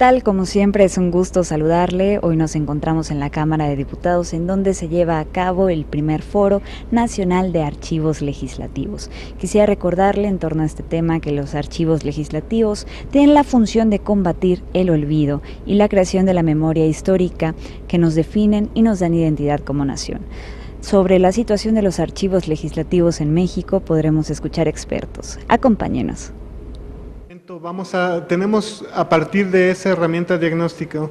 tal? Como siempre es un gusto saludarle. Hoy nos encontramos en la Cámara de Diputados, en donde se lleva a cabo el primer Foro Nacional de Archivos Legislativos. Quisiera recordarle en torno a este tema que los archivos legislativos tienen la función de combatir el olvido y la creación de la memoria histórica que nos definen y nos dan identidad como nación. Sobre la situación de los archivos legislativos en México podremos escuchar expertos. Acompáñenos. Tenemos a partir de esa herramienta diagnóstica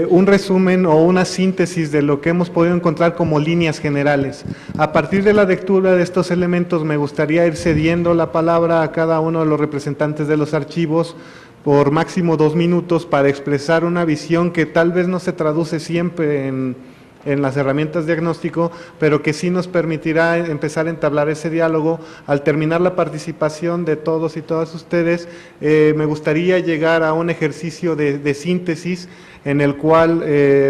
un resumen o una síntesis de lo que hemos podido encontrar como líneas generales. A partir de la lectura de estos elementos me gustaría ir cediendo la palabra a cada uno de los representantes de los archivos por máximo 2 minutos para expresar una visión que tal vez no se traduce siempre en las herramientas de diagnóstico, pero que sí nos permitirá empezar a entablar ese diálogo. Al terminar la participación de todos y todas ustedes, me gustaría llegar a un ejercicio de síntesis en el cual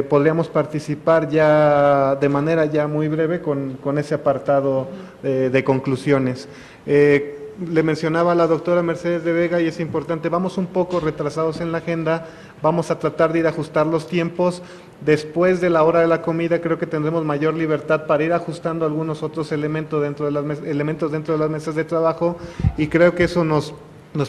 podríamos participar ya de manera ya muy breve con ese apartado de conclusiones. Le mencionaba a la doctora Mercedes de Vega y es importante, vamos un poco retrasados en la agenda, vamos a tratar de ir a ajustar los tiempos. Después de la hora de la comida creo que tendremos mayor libertad para ir ajustando algunos otros elementos dentro de las mesas de trabajo, y creo que eso nos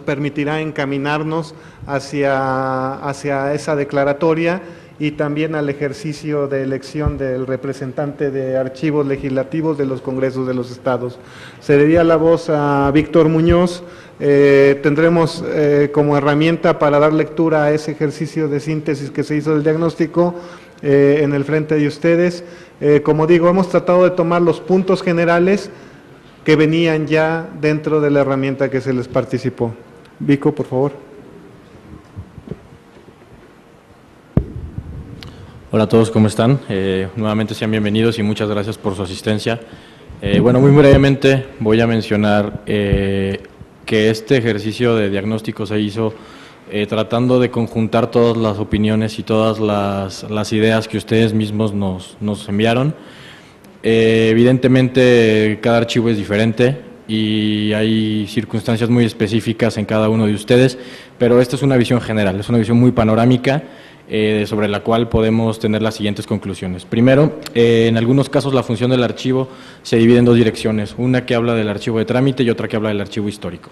permitirá encaminarnos hacia esa declaratoria y también al ejercicio de elección del representante de archivos legislativos de los congresos de los estados. Cedería la voz a Víctor Muñoz. Tendremos como herramienta para dar lectura a ese ejercicio de síntesis que se hizo del diagnóstico en el frente de ustedes. Como digo, hemos tratado de tomar los puntos generales que venían ya dentro de la herramienta que se les participó. Vico, por favor. Hola a todos, ¿cómo están? Nuevamente sean bienvenidos y muchas gracias por su asistencia. Bueno, muy brevemente voy a mencionar que este ejercicio de diagnóstico se hizo tratando de conjuntar todas las opiniones y todas las ideas que ustedes mismos nos enviaron. Evidentemente cada archivo es diferente y hay circunstancias muy específicas en cada uno de ustedes, pero esta es una visión general, es una visión muy panorámica sobre la cual podemos tener las siguientes conclusiones. Primero, en algunos casos la función del archivo se divide en 2 direcciones, una que habla del archivo de trámite y otra que habla del archivo histórico.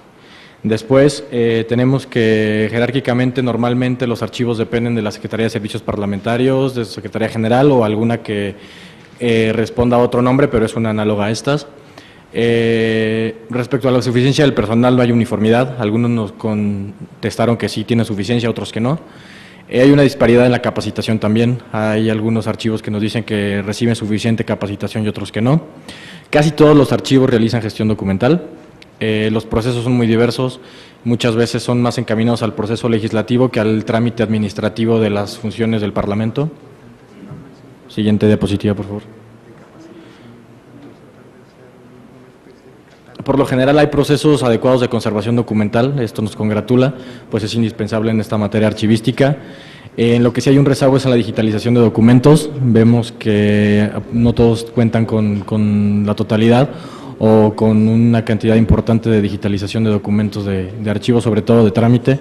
Después, tenemos que jerárquicamente, normalmente los archivos dependen de la Secretaría de Servicios Parlamentarios, de su Secretaría General o alguna que responda a otro nombre, pero es una análoga a estas. Respecto a la suficiencia del personal no hay uniformidad, algunos nos contestaron que sí tiene suficiencia, otros que no. Hay una disparidad en la capacitación también, hay algunos archivos que nos dicen que reciben suficiente capacitación y otros que no. Casi todos los archivos realizan gestión documental, los procesos son muy diversos, muchas veces son más encaminados al proceso legislativo que al trámite administrativo de las funciones del Parlamento. Siguiente diapositiva, por favor. Por lo general hay procesos adecuados de conservación documental, esto nos congratula, pues es indispensable en esta materia archivística. En lo que sí hay un rezago es en la digitalización de documentos, vemos que no todos cuentan con la totalidad o con una cantidad importante de digitalización de documentos de archivos, sobre todo de trámite.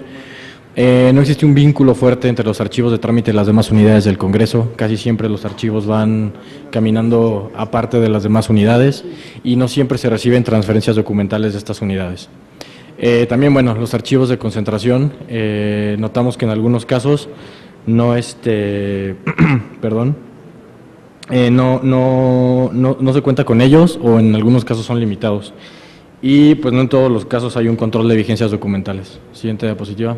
No existe un vínculo fuerte entre los archivos de trámite y las demás unidades del Congreso, casi siempre los archivos van caminando aparte de las demás unidades y no siempre se reciben transferencias documentales de estas unidades. También, bueno, los archivos de concentración, notamos que en algunos casos no se cuenta con ellos o en algunos casos son limitados. Y pues no en todos los casos hay un control de vigencias documentales. Siguiente diapositiva.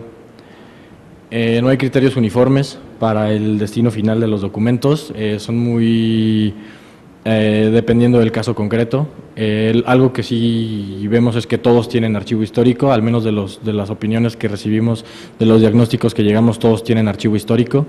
No hay criterios uniformes para el destino final de los documentos, son muy dependiendo del caso concreto. Algo que sí vemos es que todos tienen archivo histórico, al menos de las opiniones que recibimos, de los diagnósticos que llegamos, todos tienen archivo histórico.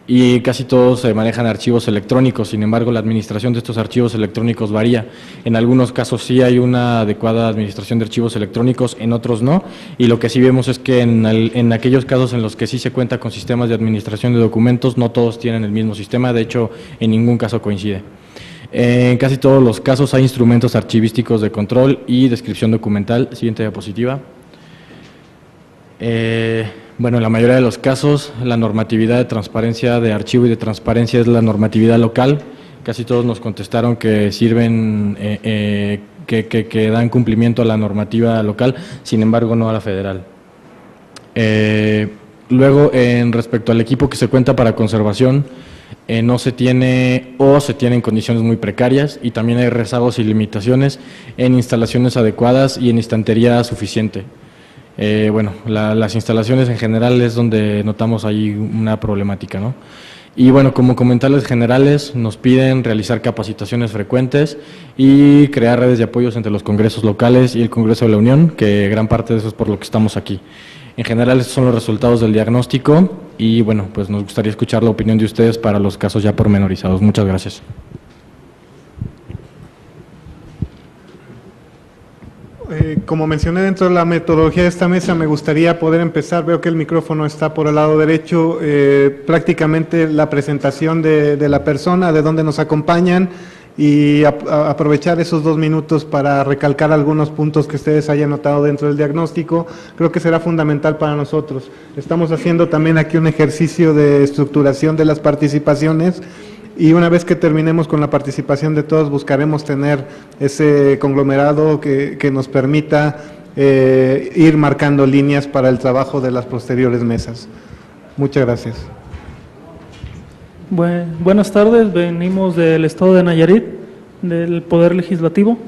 Y casi todos se manejan archivos electrónicos, sin embargo la administración de estos archivos electrónicos varía. En algunos casos sí hay una adecuada administración de archivos electrónicos, en otros no, y lo que sí vemos es que en aquellos casos en los que sí se cuenta con sistemas de administración de documentos, no todos tienen el mismo sistema, de hecho en ningún caso coincide. En casi todos los casos hay instrumentos archivísticos de control y descripción documental. Siguiente diapositiva. Bueno, en la mayoría de los casos, la normatividad de transparencia de archivo y de transparencia es la normatividad local. Casi todos nos contestaron que sirven, que dan cumplimiento a la normativa local, sin embargo no a la federal. Luego, respecto al equipo que se cuenta para conservación, no se tiene o se tiene en condiciones muy precarias, y también hay rezagos y limitaciones en instalaciones adecuadas y en estantería suficiente. Bueno, las instalaciones en general es donde notamos ahí una problemática, ¿no? Y bueno, como comentarios generales, nos piden realizar capacitaciones frecuentes y crear redes de apoyos entre los congresos locales y el Congreso de la Unión, que gran parte de eso es por lo que estamos aquí. En general, estos son los resultados del diagnóstico y bueno, pues nos gustaría escuchar la opinión de ustedes para los casos ya pormenorizados. Muchas gracias. Como mencioné dentro de la metodología de esta mesa, me gustaría poder empezar, veo que el micrófono está por el lado derecho, prácticamente la presentación de la persona, de dónde nos acompañan, y aprovechar esos 2 minutos para recalcar algunos puntos que ustedes hayan notado dentro del diagnóstico. Creo que será fundamental para nosotros. Estamos haciendo también aquí un ejercicio de estructuración de las participaciones, y una vez que terminemos con la participación de todos, buscaremos tener ese conglomerado que nos permita ir marcando líneas para el trabajo de las posteriores mesas. Muchas gracias. Buenas tardes, venimos del estado de Nayarit, del Poder Legislativo,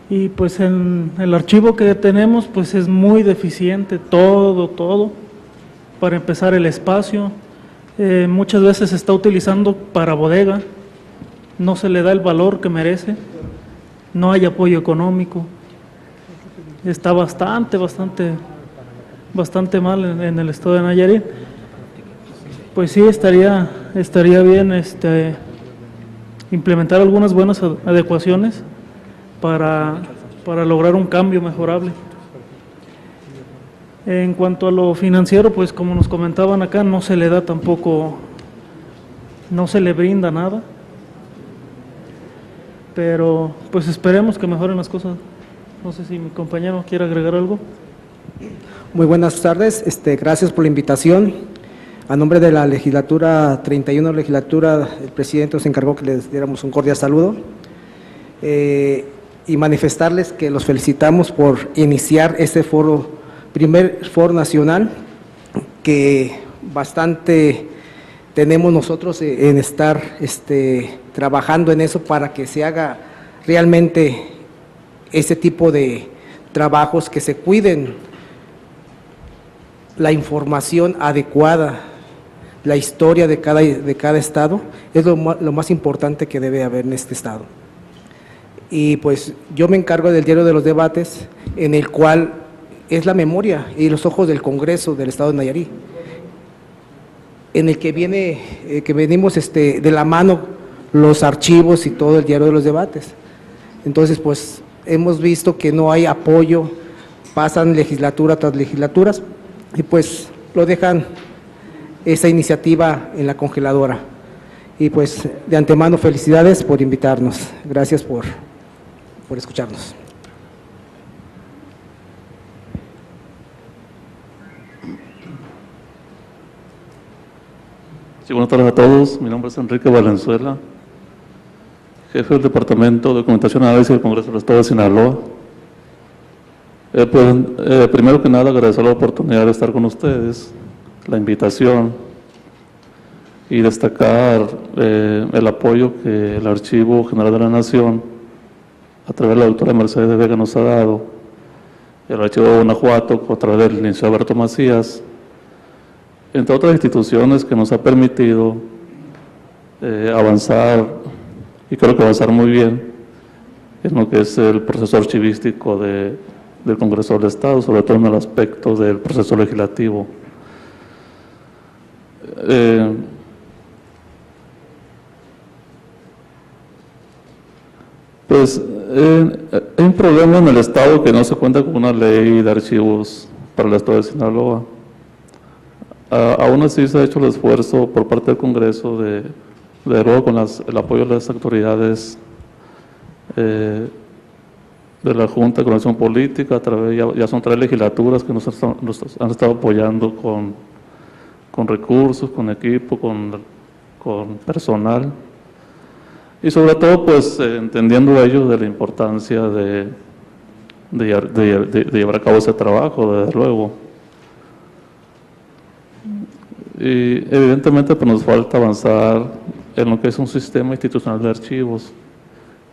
y pues en el archivo que tenemos pues es muy deficiente, todo, para empezar el espacio. Muchas veces se está utilizando para bodega, no se le da el valor que merece, no hay apoyo económico, está bastante mal en el estado de Nayarit. Pues sí, estaría bien implementar algunas buenas adecuaciones para lograr un cambio mejorable. En cuanto a lo financiero, pues como nos comentaban acá, no se le da tampoco, no se le brinda nada, pero pues esperemos que mejoren las cosas. No sé si mi compañero quiere agregar algo. Muy buenas tardes, gracias por la invitación. A nombre de la legislatura 31, el presidente nos encargó que les diéramos un cordial saludo y manifestarles que los felicitamos por iniciar este foro, primer foro nacional, que bastante tenemos nosotros en estar trabajando en eso para que se haga realmente ese tipo de trabajos, que se cuiden la información adecuada, la historia de cada estado, es lo más importante que debe haber en este estado. Y pues yo me encargo del diario de los debates, en el cual es la memoria y los ojos del Congreso del estado de Nayarit, en el que venimos de la mano los archivos y todo el diario de los debates. Entonces pues hemos visto que no hay apoyo, pasan legislatura tras legislaturas y pues lo dejan esa iniciativa en la congeladora. Y pues de antemano felicidades por invitarnos, gracias por escucharnos. Sí, buenas tardes a todos. Mi nombre es Enrique Valenzuela, jefe del Departamento de Documentación y Análisis del Congreso del Estado de Sinaloa. Primero que nada, agradecer la oportunidad de estar con ustedes, la invitación, y destacar el apoyo que el Archivo General de la Nación, a través de la doctora Mercedes de Vega, nos ha dado, el Archivo de Guanajuato, a través del licenciado Alberto Macías, entre otras instituciones, que nos ha permitido avanzar, y creo que avanzar muy bien, en lo que es el proceso archivístico del Congreso del Estado, sobre todo en el aspecto del proceso legislativo. Pues hay un problema en el Estado, que no se cuenta con una ley de archivos para el Estado de Sinaloa. Aún así se ha hecho el esfuerzo por parte del Congreso de luego con el apoyo de las autoridades la Junta de Coordinación Política, a través, ya son 3 legislaturas que nos han estado apoyando con recursos, con equipo, con personal, y sobre todo pues entendiendo ellos de la importancia de llevar a cabo ese trabajo, desde luego. Y evidentemente pues nos falta avanzar en lo que es un sistema institucional de archivos,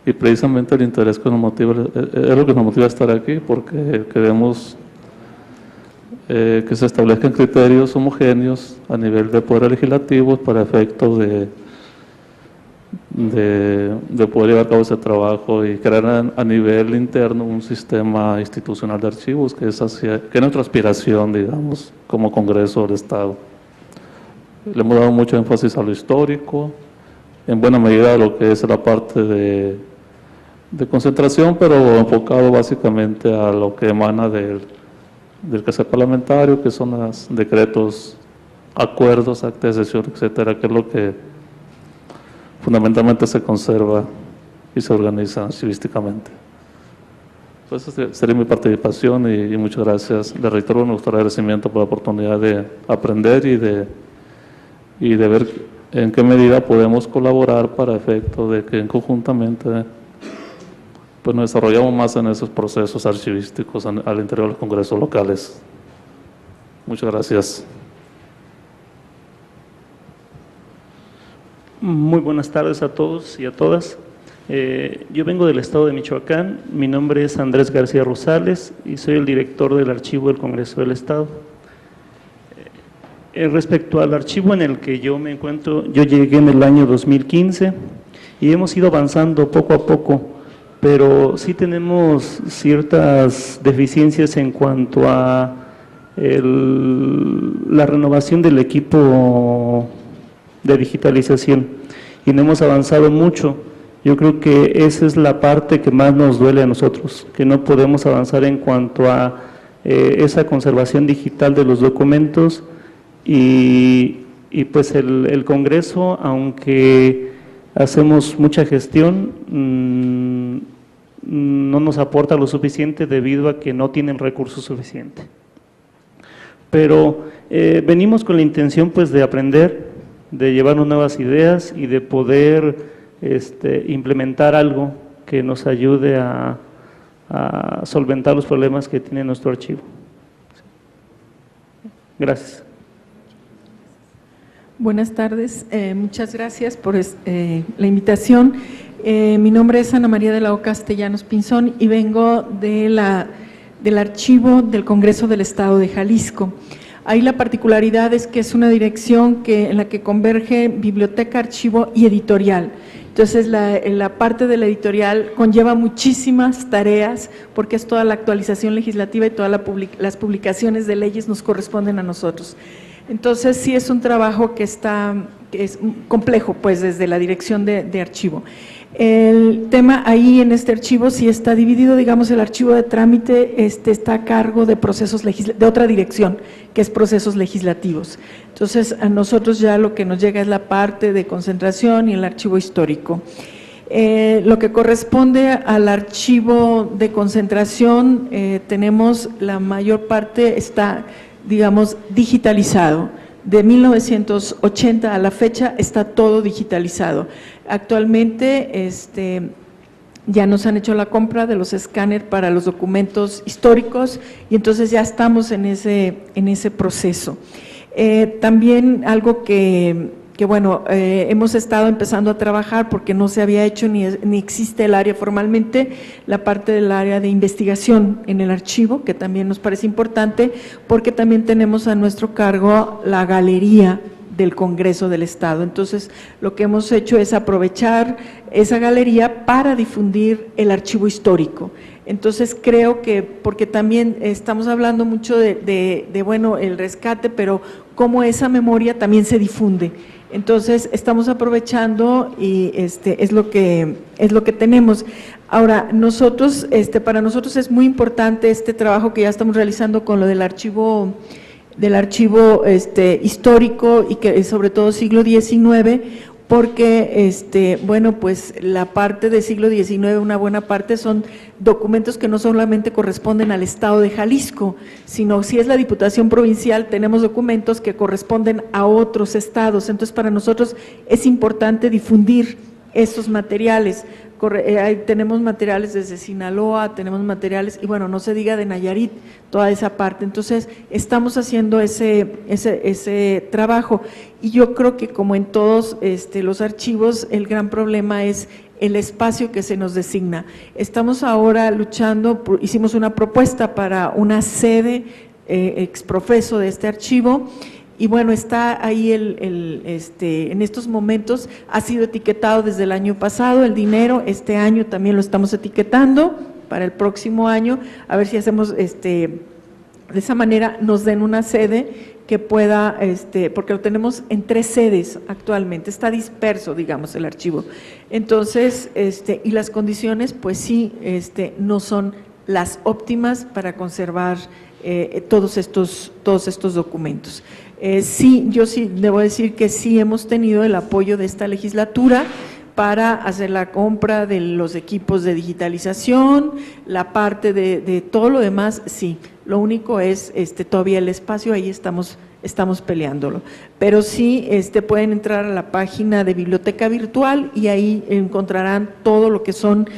y precisamente el interés que nos motiva, es lo que nos motiva a estar aquí, porque queremos que se establezcan criterios homogéneos a nivel de poder legislativo para efectos de poder llevar a cabo ese trabajo y crear a nivel interno un sistema institucional de archivos, que es nuestra aspiración, digamos, como Congreso del Estado. Le hemos dado mucho énfasis a lo histórico, en buena medida a lo que es la parte de concentración, pero enfocado básicamente a lo que emana del quehacer parlamentario, que son los decretos, acuerdos, actas de sesión, etcétera, que es lo que fundamentalmente se conserva y se organiza archivísticamente. Entonces, sería mi participación y muchas gracias. Le reitero nuestro agradecimiento por la oportunidad de aprender y de ver en qué medida podemos colaborar para efecto de que conjuntamente pues nos desarrollamos más en esos procesos archivísticos al interior de los congresos locales. Muchas gracias. Muy buenas tardes a todos y a todas. Yo vengo del estado de Michoacán, mi nombre es Andrés García Rosales y soy el director del archivo del Congreso del Estado. Respecto al archivo en el que yo me encuentro, yo llegué en el año 2015 y hemos ido avanzando poco a poco, pero sí tenemos ciertas deficiencias en cuanto a la renovación del equipo de digitalización y no hemos avanzado mucho. Yo creo que esa es la parte que más nos duele a nosotros, que no podemos avanzar en cuanto a esa conservación digital de los documentos y pues el Congreso, aunque hacemos mucha gestión, no nos aporta lo suficiente debido a que no tienen recursos suficientes. Pero venimos con la intención pues de aprender, de llevarnos nuevas ideas y de poder implementar algo que nos ayude a solventar los problemas que tiene nuestro archivo. Gracias. Buenas tardes, muchas gracias por la invitación. Mi nombre es Ana María de la O Castellanos Pinzón y vengo del archivo del Congreso del Estado de Jalisco. Ahí la particularidad es que es una dirección en la que converge biblioteca, archivo y editorial. Entonces la parte de la editorial conlleva muchísimas tareas porque es toda la actualización legislativa y todas las publicaciones de leyes nos corresponden a nosotros. Entonces sí es un trabajo que es complejo pues desde la dirección de archivo. El tema ahí en este archivo sí está dividido, digamos el archivo de trámite está a cargo de procesos de otra dirección que es procesos legislativos. Entonces a nosotros ya lo que nos llega es la parte de concentración y el archivo histórico. Lo que corresponde al archivo de concentración tenemos la mayor parte está digamos digitalizado. De 1980 a la fecha está todo digitalizado. Actualmente ya nos han hecho la compra de los escáneres para los documentos históricos y entonces ya estamos en ese proceso. También algo que bueno, hemos estado empezando a trabajar porque no se había hecho ni existe el área formalmente, la parte del área de investigación en el archivo, que también nos parece importante porque también tenemos a nuestro cargo la galería del Congreso del Estado. Entonces, lo que hemos hecho es aprovechar esa galería para difundir el archivo histórico. Entonces, creo que, porque también estamos hablando mucho bueno, el rescate, pero cómo esa memoria también se difunde. Entonces, estamos aprovechando y es lo que tenemos. Ahora, nosotros, para nosotros es muy importante este trabajo que ya estamos realizando con lo del archivo histórico y que sobre todo siglo XIX, porque, bueno, pues la parte del siglo XIX, una buena parte son documentos que no solamente corresponden al Estado de Jalisco, sino si es la Diputación Provincial, tenemos documentos que corresponden a otros estados. Entonces, para nosotros es importante difundir estos materiales. Tenemos materiales desde Sinaloa, tenemos materiales, y bueno, no se diga de Nayarit, toda esa parte. Entonces, estamos haciendo ese trabajo, y yo creo que como en todos los archivos, el gran problema es el espacio que se nos designa. Estamos ahora luchando, hicimos una propuesta para una sede exprofeso de este archivo, y bueno, está ahí en estos momentos ha sido etiquetado desde el año pasado el dinero, este año también lo estamos etiquetando para el próximo año, a ver si hacemos de esa manera nos den una sede que pueda, porque lo tenemos en 3 sedes actualmente, está disperso, digamos, el archivo. Entonces, y las condiciones, pues sí, no son las óptimas para conservar todos estos documentos. Sí, yo sí debo decir que sí hemos tenido el apoyo de esta legislatura para hacer la compra de los equipos de digitalización, la parte de todo lo demás, sí. Lo único es todavía el espacio, ahí estamos peleándolo. Pero sí pueden entrar a la página de Biblioteca Virtual y ahí encontrarán todo lo que son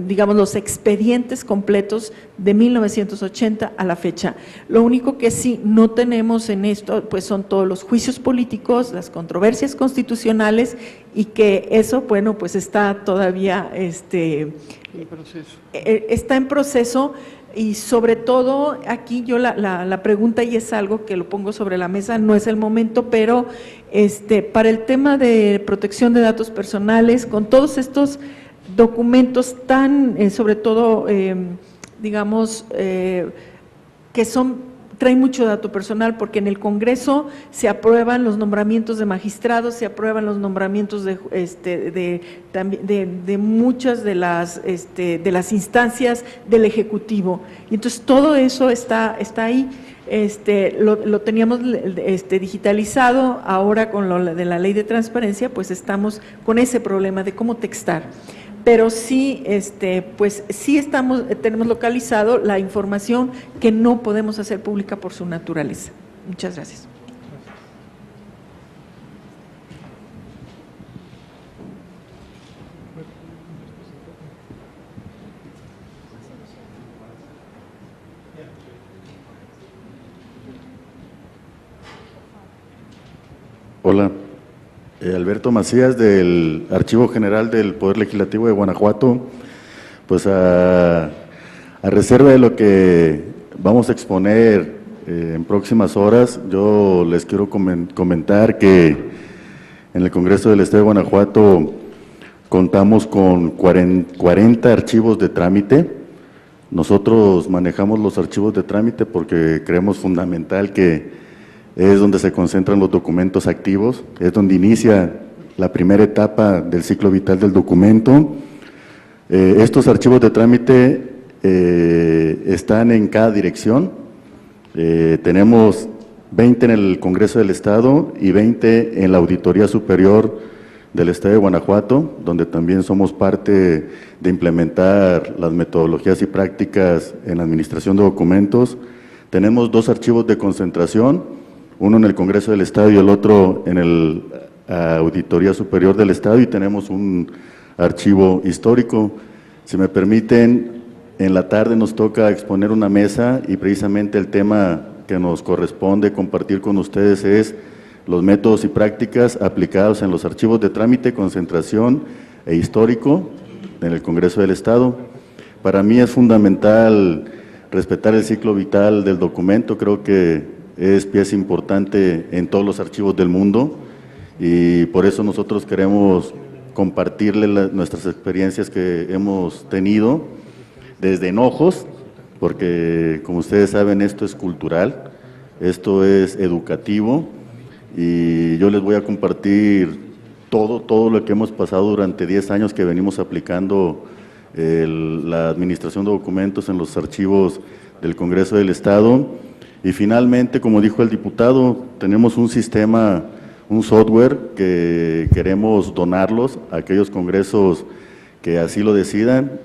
digamos los expedientes completos de 1980 a la fecha. Lo único que sí no tenemos en esto pues son todos los juicios políticos, las controversias constitucionales, y que eso, bueno, pues está todavía está en proceso. Y sobre todo aquí yo la pregunta, y es algo que lo pongo sobre la mesa, no es el momento, pero para el tema de protección de datos personales, con todos estos documentos tan, sobre todo, digamos, que traen mucho dato personal, porque en el Congreso se aprueban los nombramientos de magistrados, se aprueban los nombramientos de muchas de las instancias del Ejecutivo, y entonces todo eso está ahí. Lo teníamos digitalizado, ahora con lo de la ley de transparencia, pues estamos con ese problema de cómo textar. Pero sí, pues sí tenemos localizado la información que no podemos hacer pública por su naturaleza. Muchas gracias. Hola. Alberto Macías, del Archivo General del Poder Legislativo de Guanajuato. Pues a reserva de lo que vamos a exponer en próximas horas, yo les quiero comentar que en el Congreso del Estado de Guanajuato contamos con 40 archivos de trámite. Nosotros manejamos los archivos de trámite porque creemos fundamental que es donde se concentran los documentos activos, es donde inicia la primera etapa del ciclo vital del documento. Estos archivos de trámite están en cada dirección. Tenemos 20 en el Congreso del Estado y 20 en la Auditoría Superior del Estado de Guanajuato, donde también somos parte de implementar las metodologías y prácticas en la administración de documentos. Tenemos 2 archivos de concentración, uno en el Congreso del Estado y el otro en la Auditoría Superior del Estado, y tenemos un archivo histórico. Si me permiten, en la tarde nos toca exponer una mesa y precisamente el tema que nos corresponde compartir con ustedes es los métodos y prácticas aplicados en los archivos de trámite, concentración e histórico en el Congreso del Estado. Para mí es fundamental respetar el ciclo vital del documento, creo que es pieza importante en todos los archivos del mundo, y por eso nosotros queremos compartirle nuestras experiencias que hemos tenido, desde enojos, porque como ustedes saben esto es cultural, esto es educativo, y yo les voy a compartir todo lo que hemos pasado durante 10 años que venimos aplicando la administración de documentos en los archivos del Congreso del Estado. Y finalmente, como dijo el diputado, tenemos un sistema un software que queremos donarlos a aquellos congresos que así lo decidan,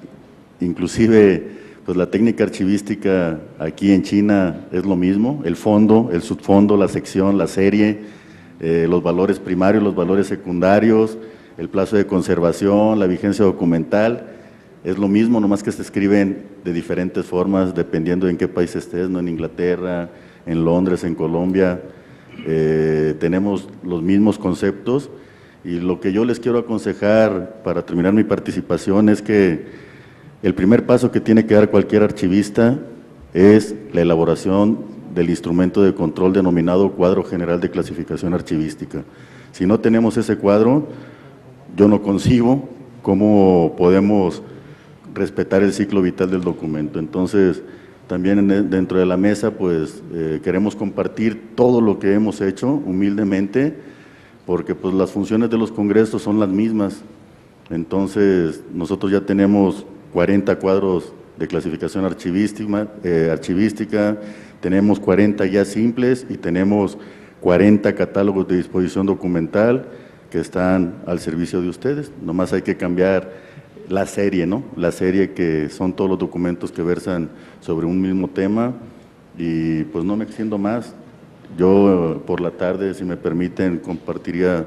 inclusive pues la técnica archivística aquí en China es lo mismo, el fondo, el subfondo, la sección, la serie, los valores primarios, los valores secundarios, el plazo de conservación, la vigencia documental, es lo mismo, nomás que se escriben de diferentes formas dependiendo de en qué país estés, ¿no? En Inglaterra, en Londres, en Colombia, tenemos los mismos conceptos, y lo que yo les quiero aconsejar para terminar mi participación es que el primer paso que tiene que dar cualquier archivista es la elaboración del instrumento de control denominado Cuadro General de Clasificación Archivística. Si no tenemos ese cuadro, yo no concibo cómo podemos respetar el ciclo vital del documento. Entonces, también dentro de la mesa, pues, queremos compartir todo lo que hemos hecho humildemente, porque pues las funciones de los congresos son las mismas. Entonces, nosotros ya tenemos 40 cuadros de clasificación archivística, tenemos 40 guías simples y tenemos 40 catálogos de disposición documental que están al servicio de ustedes. Nomás hay que cambiar la serie, ¿no? La serie, que son todos los documentos que versan sobre un mismo tema. Y pues no me extiendo más. Yo por la tarde, si me permiten, compartiría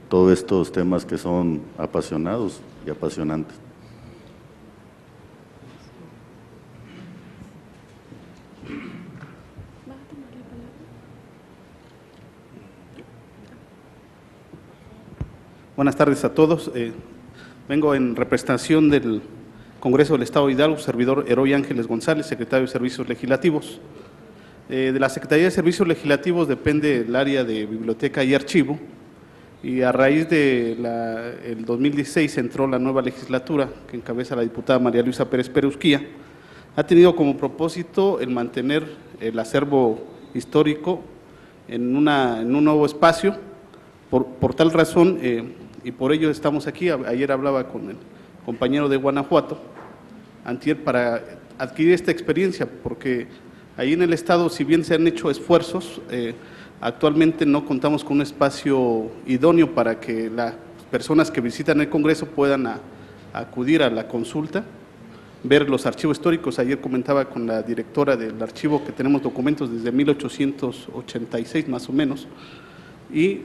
todos estos temas que son apasionados y apasionantes. Buenas tardes a todos. Vengo en representación del Congreso del Estado de Hidalgo, servidor Eroy Ángeles González, secretario de Servicios Legislativos. De la Secretaría de Servicios Legislativos depende el área de Biblioteca y Archivo, y a raíz de el 2016 entró la nueva legislatura que encabeza la diputada María Luisa Pérez Perusquía. Ha tenido como propósito el mantener el acervo histórico en un nuevo espacio. Por tal razón, y por ello estamos aquí. Ayer hablaba con el compañero de Guanajuato, antier, para adquirir esta experiencia, porque ahí en el Estado, si bien se han hecho esfuerzos, actualmente no contamos con un espacio idóneo para que las personas que visitan el Congreso puedan acudir a la consulta, ver los archivos históricos. Ayer comentaba con la directora del archivo que tenemos documentos desde 1886 más o menos, y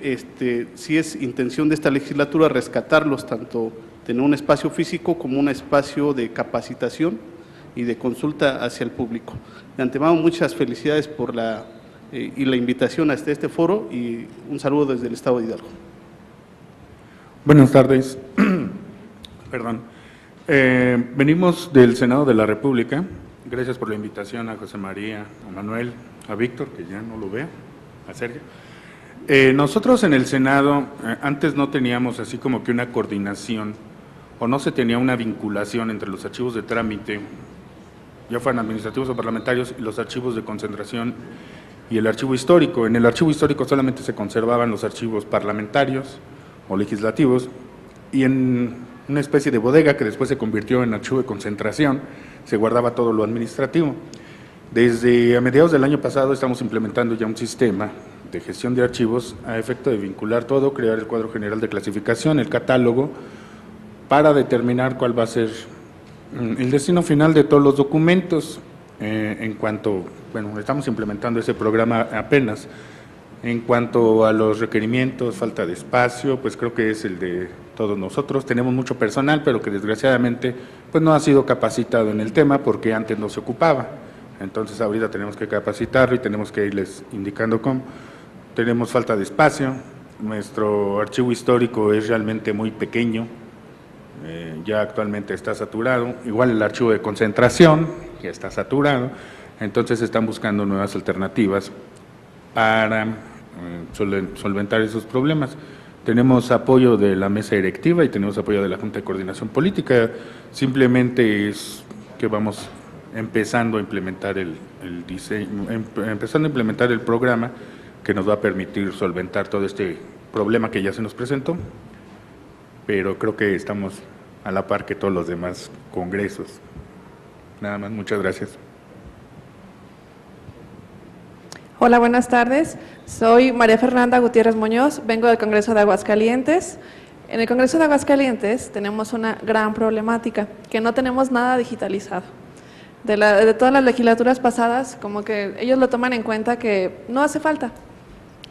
sí es intención de esta legislatura rescatarlos, tanto tener un espacio físico como un espacio de capacitación y de consulta hacia el público. De antemano, muchas felicidades por la invitación a este foro, y un saludo desde el Estado de Hidalgo. Buenas tardes. Perdón. Venimos del Senado de la República. Gracias por la invitación a José María, a Manuel, a Víctor, que ya no lo veo, a Sergio. Nosotros en el Senado antes no teníamos así como que una coordinación, o no se tenía una vinculación entre los archivos de trámite, ya fueran administrativos o parlamentarios, y los archivos de concentración y el archivo histórico. En el archivo histórico solamente se conservaban los archivos parlamentarios o legislativos, y en una especie de bodega que después se convirtió en archivo de concentración se guardaba todo lo administrativo. Desde a mediados del año pasado estamos implementando ya un sistema de gestión de archivos a efecto de vincular todo, crear el cuadro general de clasificación, el catálogo, para determinar cuál va a ser el destino final de todos los documentos. En cuanto, bueno, estamos implementando ese programa apenas. En cuanto a los requerimientos, falta de espacio, pues creo que es el de todos nosotros. Tenemos mucho personal, pero que desgraciadamente pues no ha sido capacitado en el tema, porque antes no se ocupaba. Entonces ahorita tenemos que capacitarlo y tenemos que irles indicando cómo. Tenemos falta de espacio, nuestro archivo histórico es realmente muy pequeño, ya actualmente está saturado, igual el archivo de concentración ya está saturado, entonces están buscando nuevas alternativas para solventar esos problemas. Tenemos apoyo de la mesa directiva y tenemos apoyo de la Junta de Coordinación Política, simplemente es que vamos empezando a implementar el diseño, empezando a implementar el programa que nos va a permitir solventar todo este problema que ya se nos presentó, pero creo que estamos a la par que todos los demás congresos. Nada más, muchas gracias. Hola, buenas tardes. Soy María Fernanda Gutiérrez Muñoz, vengo del Congreso de Aguascalientes. En el Congreso de Aguascalientes tenemos una gran problemática, que no tenemos nada digitalizado. De todas las legislaturas pasadas, como que ellos lo toman en cuenta que no hace falta.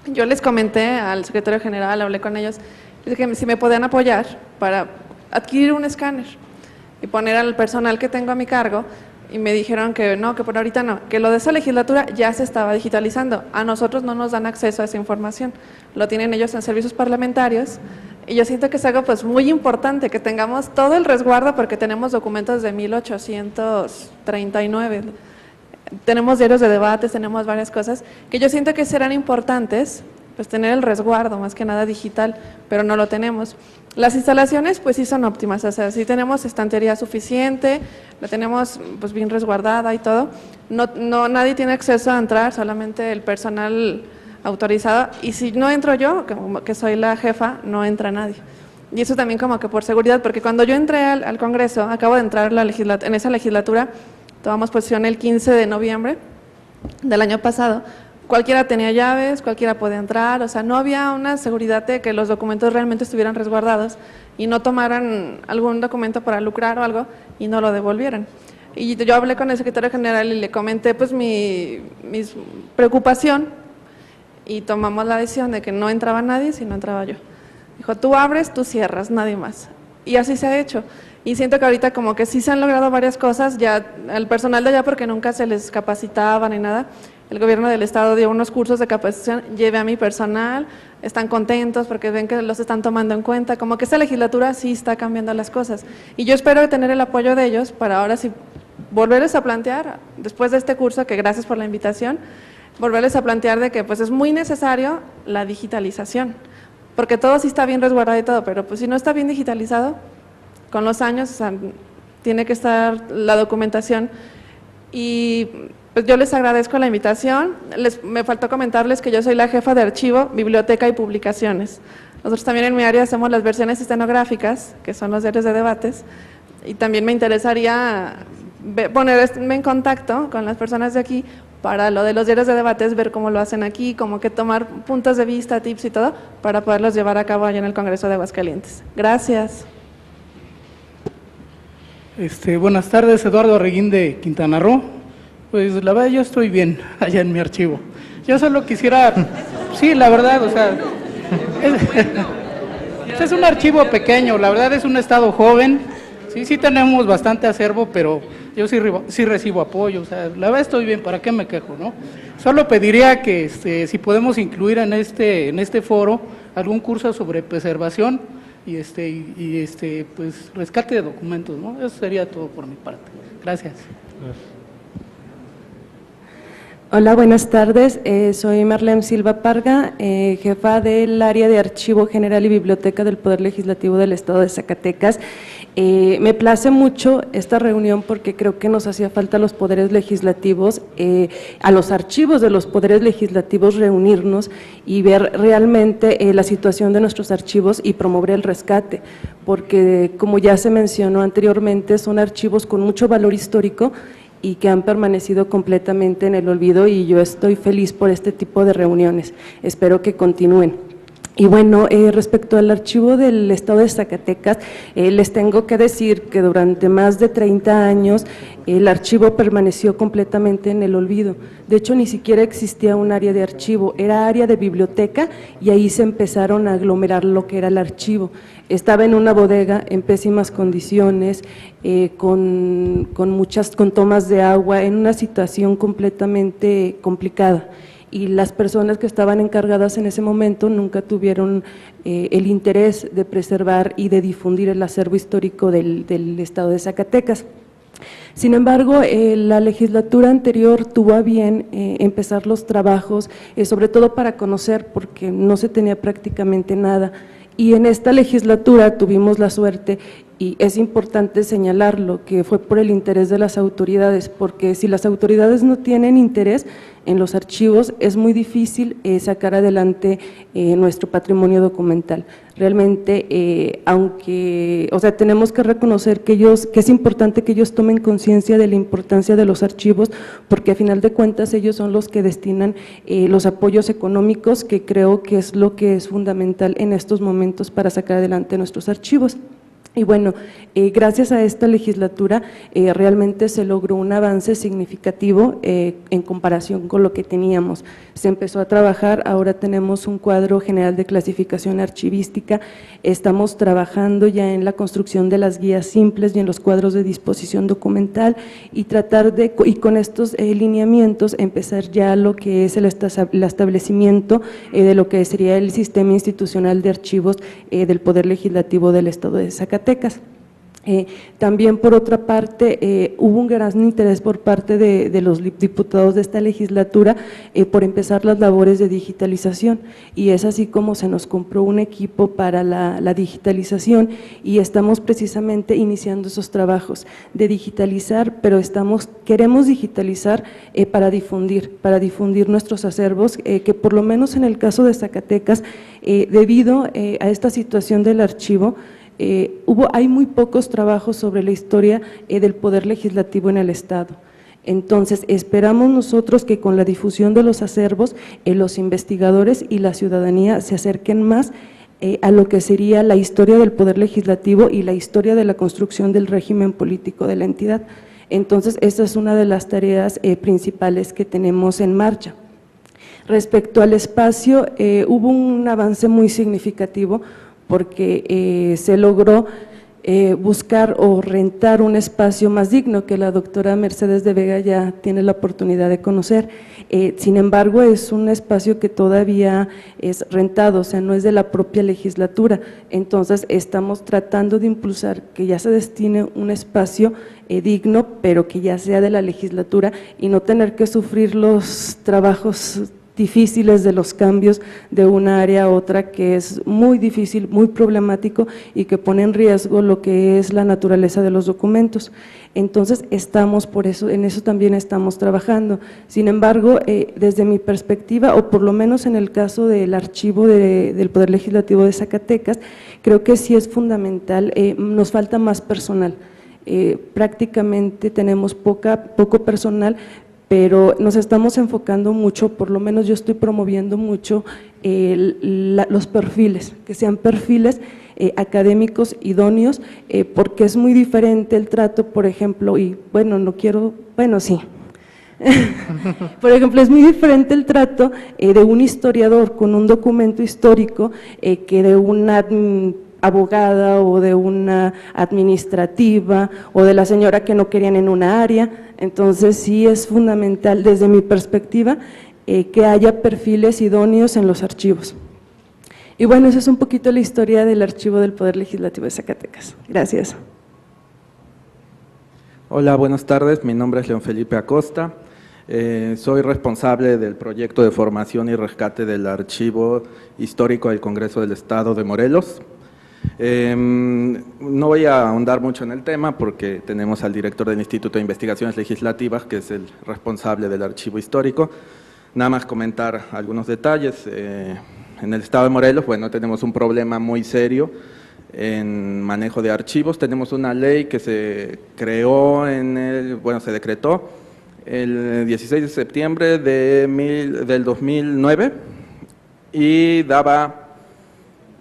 Yo les comenté al secretario general, hablé con ellos, les dije si me podían apoyar para adquirir un escáner y poner al personal que tengo a mi cargo, y me dijeron que no, que por ahorita no, que lo de esa legislatura ya se estaba digitalizando. A nosotros no nos dan acceso a esa información, lo tienen ellos en servicios parlamentarios, y yo siento que es algo pues muy importante, que tengamos todo el resguardo, porque tenemos documentos de 1839, tenemos diarios de debates, tenemos varias cosas, que yo siento que serán importantes, pues tener el resguardo, más que nada digital, pero no lo tenemos. Las instalaciones pues sí son óptimas, o sea, sí tenemos estantería suficiente, la tenemos pues bien resguardada y todo, nadie tiene acceso a entrar, solamente el personal autorizado, y si no entro yo, que soy la jefa, no entra nadie. Y eso también como que por seguridad, porque cuando yo entré al Congreso, acabo de entrar en esa legislatura, tomamos posesión el 15 de noviembre del año pasado, cualquiera tenía llaves, cualquiera podía entrar, o sea, no había una seguridad de que los documentos realmente estuvieran resguardados y no tomaran algún documento para lucrar o algo y no lo devolvieran. Y yo hablé con el secretario general y le comenté pues mi preocupación, y tomamos la decisión de que no entraba nadie si no entraba yo. Dijo, tú abres, tú cierras, nadie más. Y así se ha hecho. Y siento que ahorita como que sí se han logrado varias cosas, ya al personal de allá, porque nunca se les capacitaba ni nada. El gobierno del estado dio unos cursos de capacitación, llevé a mi personal, están contentos porque ven que los están tomando en cuenta, como que esta legislatura sí está cambiando las cosas. Y yo espero tener el apoyo de ellos para ahora sí volverles a plantear, después de este curso, que gracias por la invitación, volverles a plantear de que pues es muy necesario la digitalización, porque todo sí está bien resguardado y todo, pero pues si no está bien digitalizado, con los años, o sea, tiene que estar la documentación. Y pues yo les agradezco la invitación. Me faltó comentarles que yo soy la jefa de archivo, biblioteca y publicaciones. Nosotros también en mi área hacemos las versiones estenográficas, que son los diarios de debates, y también me interesaría ponerme en contacto con las personas de aquí para lo de los diarios de debates, ver cómo lo hacen aquí, como que tomar puntos de vista, tips y todo, para poderlos llevar a cabo allá en el Congreso de Aguascalientes. Gracias. Buenas tardes, Eduardo Reguín de Quintana Roo. Pues la verdad yo estoy bien allá en mi archivo. Yo solo quisiera, sí, la verdad, o sea, es un archivo pequeño, la verdad es un estado joven, sí tenemos bastante acervo, pero yo sí recibo apoyo, o sea, la verdad estoy bien, ¿para qué me quejo, no? Solo pediría que si podemos incluir en este foro algún curso sobre preservación y pues rescate de documentos, ¿no? Eso sería todo por mi parte. Gracias. Hola, buenas tardes. Soy Marlene Silva Parga, jefa del área de Archivo General y Biblioteca del Poder Legislativo del Estado de Zacatecas. Me place mucho esta reunión porque creo que nos hacía falta a los poderes legislativos, a los archivos de los poderes legislativos reunirnos y ver realmente la situación de nuestros archivos y promover el rescate, porque como ya se mencionó anteriormente, son archivos con mucho valor histórico y que han permanecido completamente en el olvido, y yo estoy feliz por este tipo de reuniones. Espero que continúen. Y bueno, respecto al archivo del Estado de Zacatecas, les tengo que decir que durante más de 30 años el archivo permaneció completamente en el olvido. De hecho, ni siquiera existía un área de archivo, era área de biblioteca, y ahí se empezaron a aglomerar lo que era el archivo. Estaba en una bodega en pésimas condiciones, con tomas de agua, en una situación completamente complicada. Y las personas que estaban encargadas en ese momento nunca tuvieron el interés de preservar y de difundir el acervo histórico del Estado de Zacatecas. Sin embargo, la legislatura anterior tuvo a bien empezar los trabajos, sobre todo para conocer, porque no se tenía prácticamente nada. Y en esta legislatura tuvimos la suerte Y es importante señalarlo, que fue por el interés de las autoridades, porque si las autoridades no tienen interés en los archivos, es muy difícil sacar adelante nuestro patrimonio documental. Realmente, aunque, o sea, tenemos que reconocer que es importante que ellos tomen conciencia de la importancia de los archivos, porque a final de cuentas ellos son los que destinan los apoyos económicos, que creo que es lo que es fundamental en estos momentos para sacar adelante nuestros archivos. Y bueno, gracias a esta legislatura realmente se logró un avance significativo en comparación con lo que teníamos. Se empezó a trabajar, ahora tenemos un cuadro general de clasificación archivística, estamos trabajando ya en la construcción de las guías simples y en los cuadros de disposición documental y y con estos lineamientos empezar ya lo que es el establecimiento de lo que sería el sistema institucional de archivos del Poder Legislativo del Estado de Zacatecas. También, por otra parte, hubo un gran interés por parte de los diputados de esta legislatura por empezar las labores de digitalización, y es así como se nos compró un equipo para la digitalización y estamos precisamente iniciando esos trabajos de digitalizar, pero queremos digitalizar para difundir nuestros acervos, que por lo menos en el caso de Zacatecas, debido a esta situación del archivo, hay muy pocos trabajos sobre la historia del Poder Legislativo en el Estado. Entonces, esperamos nosotros que con la difusión de los acervos, los investigadores y la ciudadanía se acerquen más a lo que sería la historia del Poder Legislativo y la historia de la construcción del régimen político de la entidad. Entonces, esa es una de las tareas principales que tenemos en marcha. Respecto al espacio, hubo un avance muy significativo porque se logró buscar o rentar un espacio más digno, que la doctora Mercedes de Vega ya tiene la oportunidad de conocer. Sin embargo, es un espacio que todavía es rentado, o sea, no es de la propia legislatura. Entonces, estamos tratando de impulsar que ya se destine un espacio digno, pero que ya sea de la legislatura y no tener que sufrir los trabajos difíciles de los cambios de una área a otra, que es muy difícil, muy problemático y que pone en riesgo lo que es la naturaleza de los documentos. Entonces, en eso también estamos trabajando. Sin embargo, desde mi perspectiva, o por lo menos en el caso del archivo del Poder Legislativo de Zacatecas, creo que sí es fundamental, nos falta más personal. Prácticamente tenemos poco personal, pero nos estamos enfocando mucho, por lo menos yo estoy promoviendo mucho los perfiles, que sean perfiles académicos idóneos, porque es muy diferente el trato, por ejemplo, sí. Por ejemplo, es muy diferente el trato de un historiador con un documento histórico que de una abogada o de una administrativa o de la señora que no querían en una área. Entonces, sí es fundamental desde mi perspectiva que haya perfiles idóneos en los archivos. Y bueno, esa es un poquito la historia del archivo del Poder Legislativo de Zacatecas. Gracias. Hola, buenas tardes, mi nombre es León Felipe Acosta, soy responsable del proyecto de formación y rescate del Archivo Histórico del Congreso del Estado de Morelos. No voy a ahondar mucho en el tema porque tenemos al director del Instituto de Investigaciones Legislativas, que es el responsable del archivo histórico. Nada más comentar algunos detalles. En el Estado de Morelos, bueno, tenemos un problema muy serio en manejo de archivos. Tenemos una ley que se creó se decretó el 16 de septiembre del 2009 y daba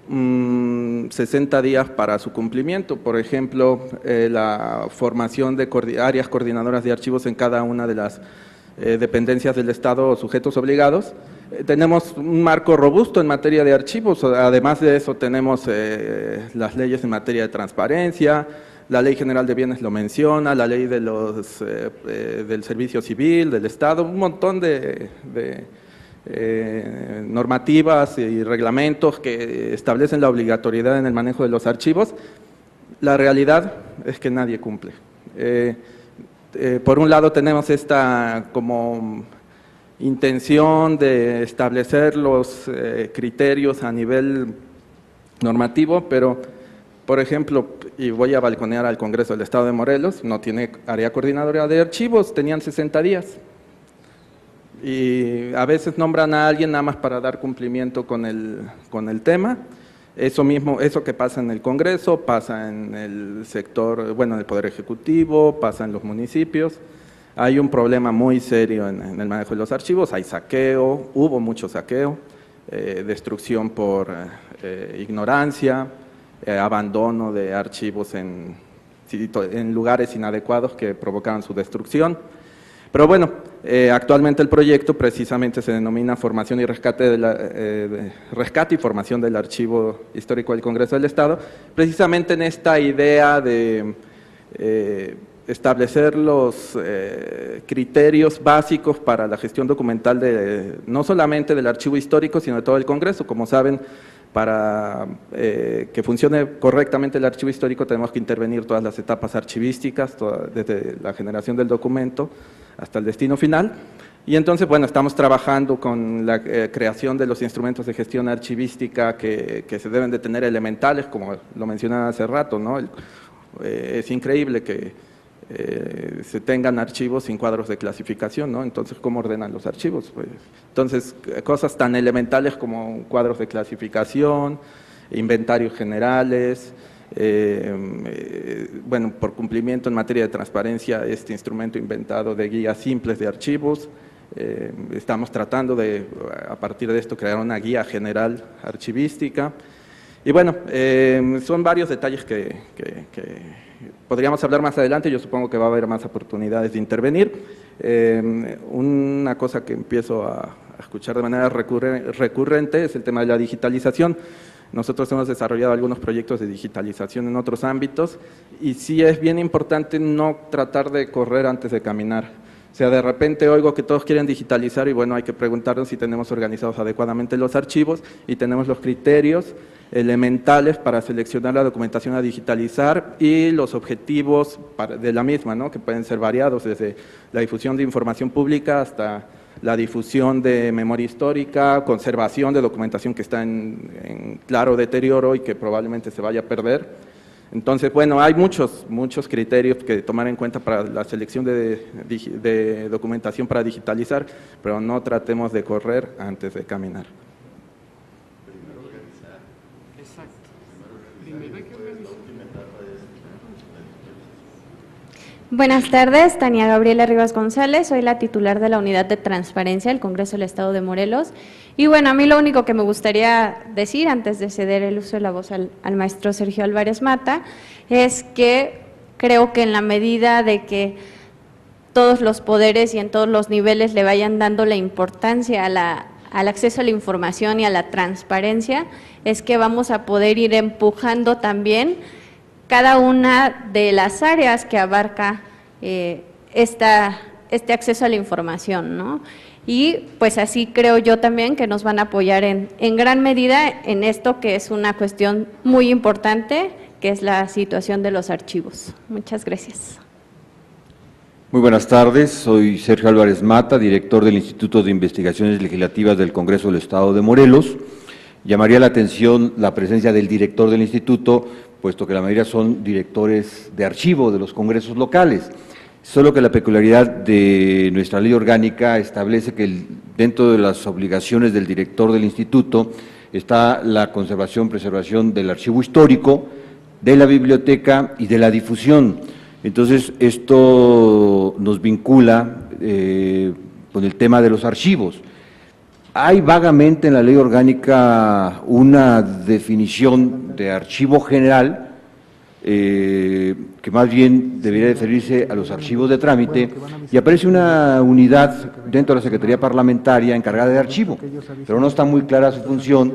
60 días para su cumplimiento. Por ejemplo, la formación de áreas coordinadoras de archivos en cada una de las dependencias del Estado o sujetos obligados. Tenemos un marco robusto en materia de archivos, además de eso tenemos las leyes en materia de transparencia, la Ley General de Bienes lo menciona, la ley del Servicio Civil, del Estado, un montón de normativas y reglamentos que establecen la obligatoriedad en el manejo de los archivos. La realidad es que nadie cumple. Por un lado tenemos esta como intención de establecer los criterios a nivel normativo, pero Por ejemplo, y voy a balconear al Congreso del Estado de Morelos, no tiene área coordinadora de archivos, tenían 60 días. Y a veces nombran a alguien nada más para dar cumplimiento con el tema. Eso que pasa en el Congreso, pasa en el sector, bueno, en el Poder Ejecutivo, pasa en los municipios. Hay un problema muy serio en el manejo de los archivos, hay saqueo, hubo mucho saqueo, destrucción por ignorancia, abandono de archivos en lugares inadecuados que provocaban su destrucción. Pero bueno, actualmente el proyecto precisamente se denomina Formación y Rescate, Rescate y Formación del Archivo Histórico del Congreso del Estado, precisamente en esta idea de establecer los criterios básicos para la gestión documental no solamente del archivo histórico, sino de todo el Congreso. Como saben, para que funcione correctamente el archivo histórico tenemos que intervenir todas las etapas archivísticas, desde la generación del documento hasta el destino final. Y entonces, bueno, estamos trabajando con la creación de los instrumentos de gestión archivística que se deben de tener elementales, como lo mencionaba hace rato, ¿no? Es increíble que se tengan archivos sin cuadros de clasificación, ¿no? Entonces, ¿cómo ordenan los archivos? Pues, entonces, cosas tan elementales como cuadros de clasificación, inventarios generales, bueno, por cumplimiento en materia de transparencia, este instrumento inventado de guías simples de archivos. Estamos tratando de, a partir de esto, crear una guía general archivística. Y bueno, son varios detalles que podríamos hablar más adelante. Yo supongo que va a haber más oportunidades de intervenir. Una cosa que empiezo a escuchar de manera recurrente es el tema de la digitalización. Nosotros hemos desarrollado algunos proyectos de digitalización en otros ámbitos y sí es bien importante no tratar de correr antes de caminar. O sea, de repente oigo que todos quieren digitalizar y bueno, hay que preguntarnos si tenemos organizados adecuadamente los archivos y tenemos los criterios elementales para seleccionar la documentación a digitalizar y los objetivos de la misma, ¿no? Que pueden ser variados, desde la difusión de información pública hasta la difusión de memoria histórica, conservación de documentación que está en claro deterioro y que probablemente se vaya a perder. Entonces, bueno, hay muchos criterios que tomar en cuenta para la selección de documentación para digitalizar, pero no tratemos de correr antes de caminar. Buenas tardes, Tania Gabriela Rivas González, soy la titular de la Unidad de Transparencia del Congreso del Estado de Morelos. Y bueno, a mí lo único que me gustaría decir, antes de ceder el uso de la voz al maestro Sergio Álvarez Mata, es que creo que en la medida de que todos los poderes y en todos los niveles le vayan dando la importancia al acceso a la información y a la transparencia, es que vamos a poder ir empujando también cada una de las áreas que abarca este acceso a la información, ¿no? Y pues así creo yo también que nos van a apoyar en gran medida en esto que es una cuestión muy importante, que es la situación de los archivos. Muchas gracias. Muy buenas tardes, soy Sergio Álvarez Mata, director del Instituto de Investigaciones Legislativas del Congreso del Estado de Morelos. Llamaría la atención la presencia del director del instituto, puesto que la mayoría son directores de archivo de los congresos locales. Solo que la peculiaridad de nuestra ley orgánica establece que dentro de las obligaciones del director del instituto está la conservación, preservación del archivo histórico, de la biblioteca y de la difusión. Entonces, esto nos vincula con el tema de los archivos. Hay vagamente en la ley orgánica una definición de archivo general que más bien debería referirse a los archivos de trámite y aparece una unidad dentro de la Secretaría Parlamentaria encargada de archivo, pero no está muy clara su función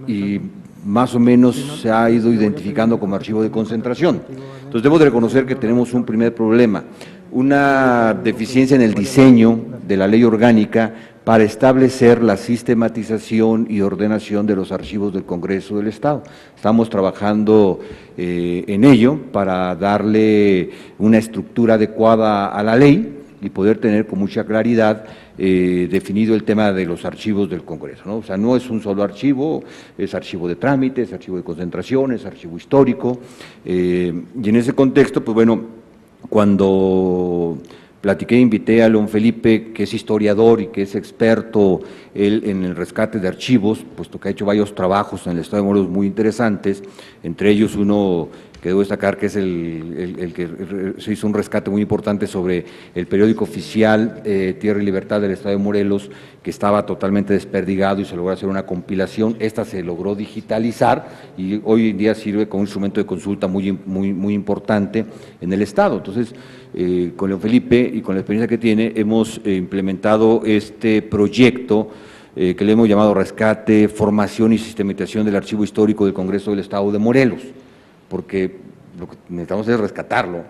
y más o menos se ha ido identificando como archivo de concentración. Entonces debo de reconocer que tenemos un primer problema, una deficiencia en el diseño de la ley orgánica para establecer la sistematización y ordenación de los archivos del Congreso del Estado. Estamos trabajando en ello para darle una estructura adecuada a la ley y poder tener con mucha claridad definido el tema de los archivos del Congreso, ¿no? O sea, no es un solo archivo, es archivo de trámite, es archivo de concentración, es archivo histórico, y en ese contexto, pues bueno, cuando platiqué, invité a León Felipe, que es historiador y que es experto él en el rescate de archivos, puesto que ha hecho varios trabajos en el Estado de Morelos muy interesantes, entre ellos uno que debo destacar que es el que se hizo un rescate muy importante sobre el periódico oficial Tierra y Libertad del Estado de Morelos, que estaba totalmente desperdigado y se logró hacer una compilación. Esta se logró digitalizar y hoy en día sirve como un instrumento de consulta muy importante en el Estado. Entonces, con León Felipe y con la experiencia que tiene, hemos implementado este proyecto que le hemos llamado Rescate, Formación y Sistematización del Archivo Histórico del Congreso del Estado de Morelos, porque lo que necesitamos es rescatarlo.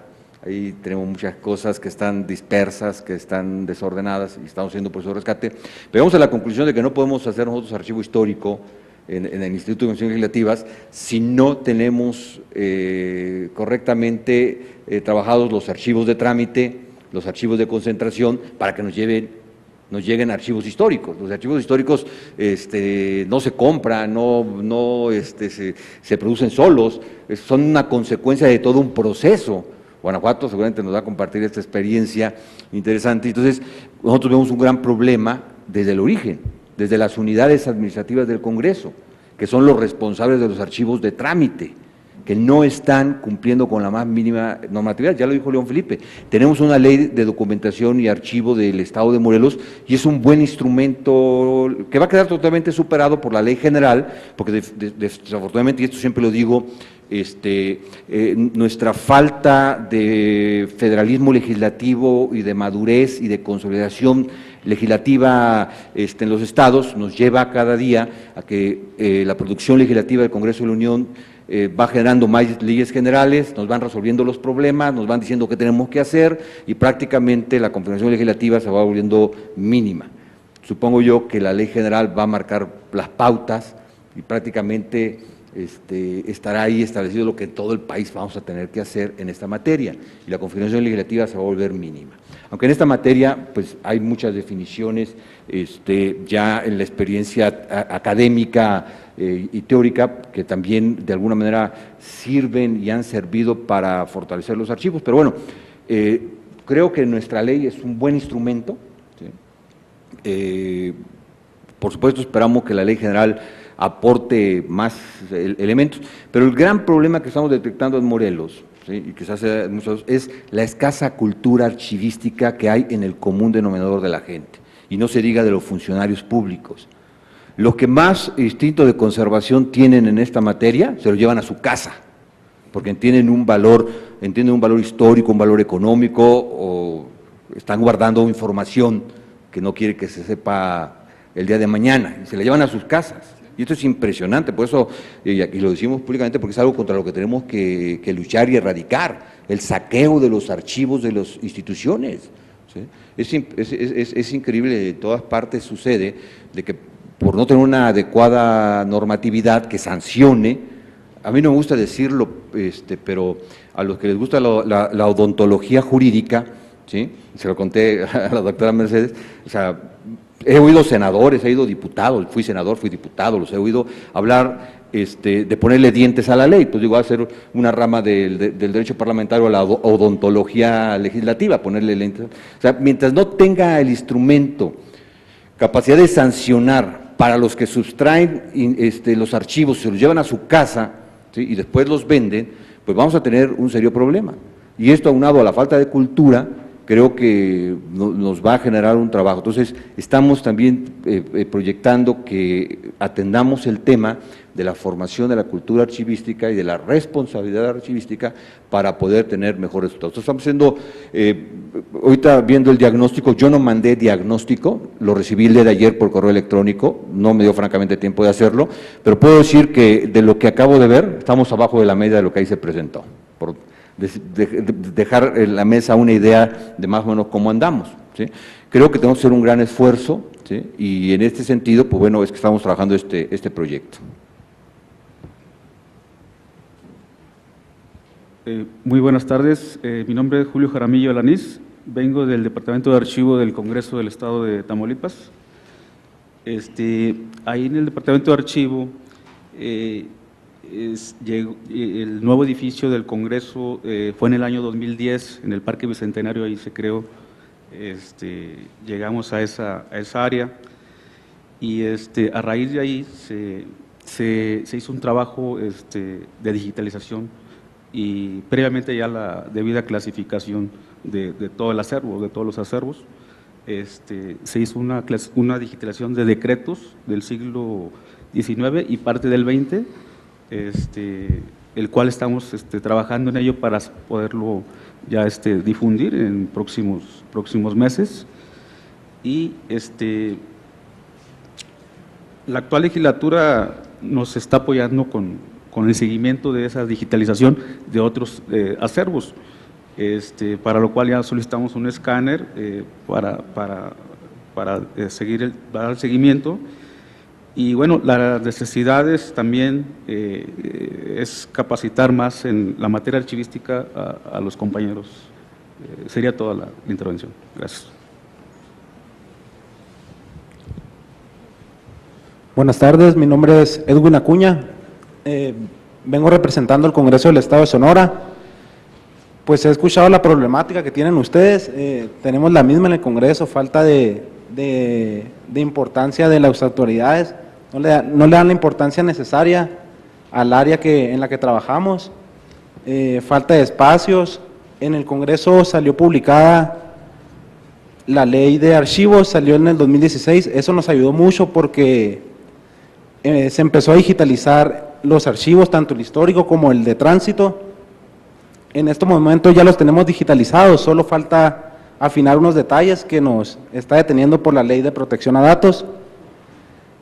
Ahí tenemos muchas cosas que están dispersas, que están desordenadas y estamos haciendo por eso rescate. Pero llegamos a la conclusión de que no podemos hacer nosotros archivo histórico en el Instituto de Investigaciones Legislativas si no tenemos correctamente trabajados los archivos de trámite, los archivos de concentración, para que nos lleguen archivos históricos. Los archivos históricos no se compran, se producen solos, son una consecuencia de todo un proceso. Guanajuato seguramente nos va a compartir esta experiencia interesante. Entonces, nosotros vemos un gran problema desde el origen, desde las unidades administrativas del Congreso, que son los responsables de los archivos de trámite, que no están cumpliendo con la más mínima normatividad. Ya lo dijo León Felipe, tenemos una ley de documentación y archivo del Estado de Morelos y es un buen instrumento que va a quedar totalmente superado por la ley general, porque desafortunadamente, y esto siempre lo digo, nuestra falta de federalismo legislativo y de madurez y de consolidación legislativa en los estados nos lleva cada día a que la producción legislativa del Congreso de la Unión va generando más leyes generales, nos van resolviendo los problemas, nos van diciendo qué tenemos que hacer y prácticamente la configuración legislativa se va volviendo mínima. Supongo yo que la ley general va a marcar las pautas y prácticamente estará ahí establecido lo que en todo el país vamos a tener que hacer en esta materia y la configuración legislativa se va a volver mínima. Aunque en esta materia pues hay muchas definiciones ya en la experiencia académica y teórica que también de alguna manera sirven y han servido para fortalecer los archivos, pero bueno, creo que nuestra ley es un buen instrumento, ¿sí? Por supuesto esperamos que la ley general aporte más elementos, pero el gran problema que estamos detectando en Morelos, ¿sí? Y que se hace muchos, es la escasa cultura archivística que hay en el común denominador de la gente, y no se diga de los funcionarios públicos. Los que más instinto de conservación tienen en esta materia se lo llevan a su casa, porque entienden un valor histórico, un valor económico, o están guardando información que no quiere que se sepa el día de mañana, y se la llevan a sus casas. Y esto es impresionante, por eso, y lo decimos públicamente, porque es algo contra lo que tenemos que luchar y erradicar, el saqueo de los archivos de las instituciones, ¿sí? Es increíble, en todas partes sucede, de que por no tener una adecuada normatividad que sancione, a mí no me gusta decirlo, pero a los que les gusta la odontología jurídica, ¿sí? Se lo conté a la doctora Mercedes, o sea, he oído senadores, he oído diputados, fui senador, fui diputado, los he oído hablar de ponerle dientes a la ley, pues digo, hacer una rama del derecho parlamentario a la odontología legislativa, ponerle lentes. O sea, mientras no tenga el instrumento, capacidad de sancionar para los que sustraen los archivos, se los llevan a su casa, ¿sí? Y después los venden, pues vamos a tener un serio problema. Y esto aunado a la falta de cultura, creo que nos va a generar un trabajo. Entonces, estamos también proyectando que atendamos el tema de la formación de la cultura archivística y de la responsabilidad archivística para poder tener mejores resultados. Estamos haciendo, ahorita viendo el diagnóstico, yo no mandé diagnóstico, lo recibí el día de ayer por correo electrónico, no me dio francamente tiempo de hacerlo, pero puedo decir que de lo que acabo de ver, estamos abajo de la media de lo que ahí se presentó, por dejar en la mesa una idea de más o menos cómo andamos, ¿sí? Creo que tenemos que hacer un gran esfuerzo, ¿sí? Y en este sentido, pues bueno, es que estamos trabajando este proyecto. Muy buenas tardes, mi nombre es Julio Jaramillo Alanís, vengo del Departamento de Archivo del Congreso del Estado de Tamaulipas. Ahí en el Departamento de Archivo, el nuevo edificio del Congreso fue en el año 2010, en el Parque Bicentenario, ahí se creó. Llegamos a esa área y a raíz de ahí se hizo un trabajo de digitalización y previamente ya la debida clasificación de todo el acervo, de todos los acervos. Se hizo una digitalización de decretos del siglo XIX y parte del XX, el cual estamos trabajando en ello para poderlo ya difundir en próximos meses. Y la actual legislatura nos está apoyando con el seguimiento de esa digitalización de otros acervos, para lo cual ya solicitamos un escáner para dar el seguimiento. Y bueno, las necesidades también es capacitar más en la materia archivística a los compañeros. Sería toda la intervención. Gracias. Buenas tardes, mi nombre es Edwin Acuña, vengo representando al Congreso del Estado de Sonora. Pues he escuchado la problemática que tienen ustedes, tenemos la misma en el Congreso, falta de importancia de las autoridades, no le dan la importancia necesaria al área en la que trabajamos, falta de espacios. En el Congreso salió publicada la ley de archivos, salió en el 2016, eso nos ayudó mucho porque se empezó a digitalizar los archivos, tanto el histórico como el de tránsito. En estos momentos ya los tenemos digitalizados, solo falta afinar unos detalles que nos está deteniendo por la ley de protección a datos.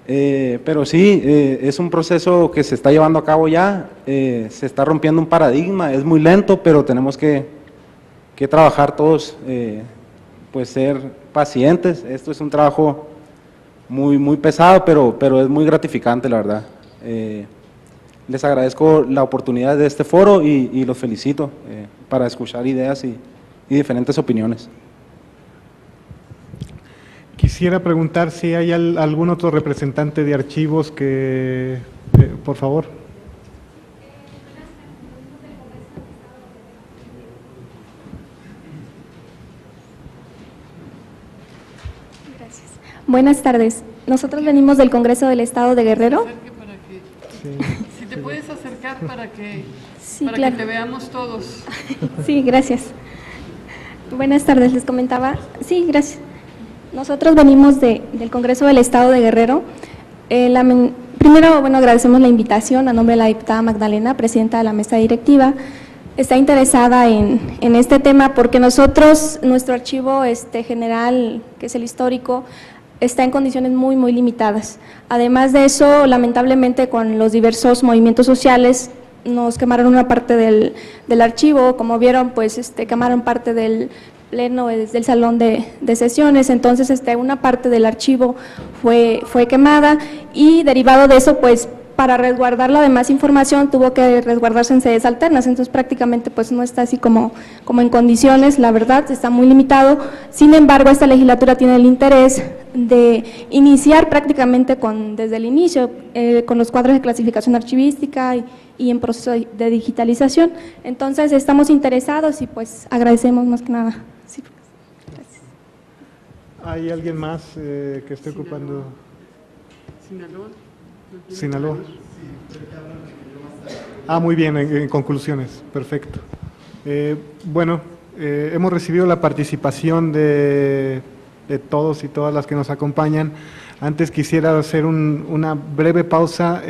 Pero sí, es un proceso que se está llevando a cabo ya, se está rompiendo un paradigma, es muy lento, pero tenemos que trabajar todos, pues ser pacientes. Esto es un trabajo muy pesado, pero es muy gratificante, la verdad. Les agradezco la oportunidad de este foro y los felicito para escuchar ideas y diferentes opiniones. Quisiera preguntar si hay algún otro representante de archivos que, por favor. Gracias. Buenas tardes. Nosotros venimos del Congreso del Estado de Guerrero. Si te puedes acercar para que claro, te veamos todos. Sí, gracias. Buenas tardes, les comentaba. Sí, gracias. Nosotros venimos del Congreso del Estado de Guerrero. Primero, bueno, agradecemos la invitación a nombre de la diputada Magdalena, presidenta de la mesa directiva. Está interesada en este tema porque nuestro archivo general, que es el histórico, está en condiciones muy limitadas. Además de eso, lamentablemente, con los diversos movimientos sociales, nos quemaron una parte del archivo. Como vieron, pues quemaron parte del pleno, del salón de sesiones. Entonces una parte del archivo fue quemada y derivado de eso, pues para resguardar la demás información tuvo que resguardarse en sedes alternas. Entonces prácticamente pues no está así como en condiciones, la verdad está muy limitado. Sin embargo, esta legislatura tiene el interés de iniciar prácticamente desde el inicio con los cuadros de clasificación archivística y en proceso de digitalización. Entonces estamos interesados y pues agradecemos más que nada. Sí, gracias. ¿Hay alguien más que esté ocupando? Sinaloa. Muy bien, en conclusiones, perfecto. Bueno, hemos recibido la participación de todos y todas las que nos acompañan. Antes quisiera hacer una breve pausa,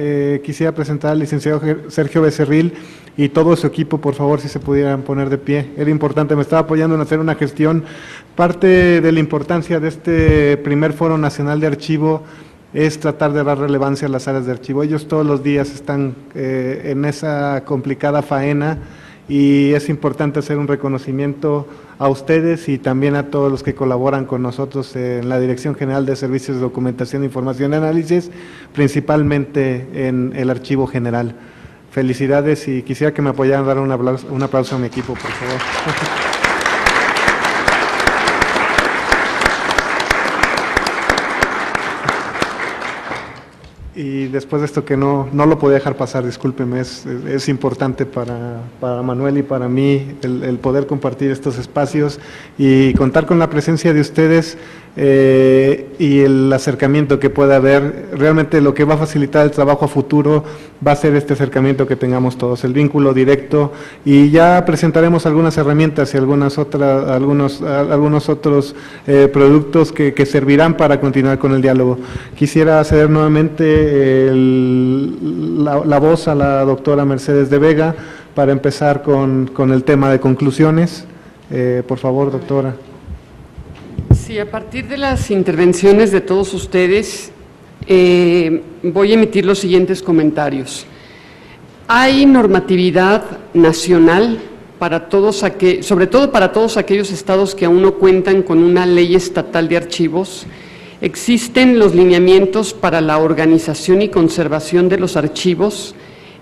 quisiera presentar al licenciado Sergio Becerril y todo su equipo, por favor, si se pudieran poner de pie. Era importante, me estaba apoyando en hacer una gestión. Parte de la importancia de este primer Foro Nacional de Archivo es tratar de dar relevancia a las áreas de archivo. Ellos todos los días están en esa complicada faena y es importante hacer un reconocimiento a ustedes y también a todos los que colaboran con nosotros en la Dirección General de Servicios de Documentación, Información y Análisis, principalmente en el Archivo General. Felicidades y quisiera que me apoyaran a dar un aplauso a mi equipo, por favor. Y después de esto que no lo podía dejar pasar, discúlpeme, es importante para Manuel y para mí el poder compartir estos espacios y contar con la presencia de ustedes y el acercamiento que pueda haber. Realmente lo que va a facilitar el trabajo a futuro va a ser este acercamiento que tengamos todos, el vínculo directo, y ya presentaremos algunas herramientas y algunos otros productos que servirán para continuar con el diálogo. Quisiera ceder nuevamente la voz a la doctora Mercedes de Vega para empezar con el tema de conclusiones. Por favor, doctora. Sí, a partir de las intervenciones de todos ustedes, voy a emitir los siguientes comentarios. Hay normatividad nacional para todos sobre todo para todos aquellos estados que aún no cuentan con una ley estatal de archivos. Existen los lineamientos para la organización y conservación de los archivos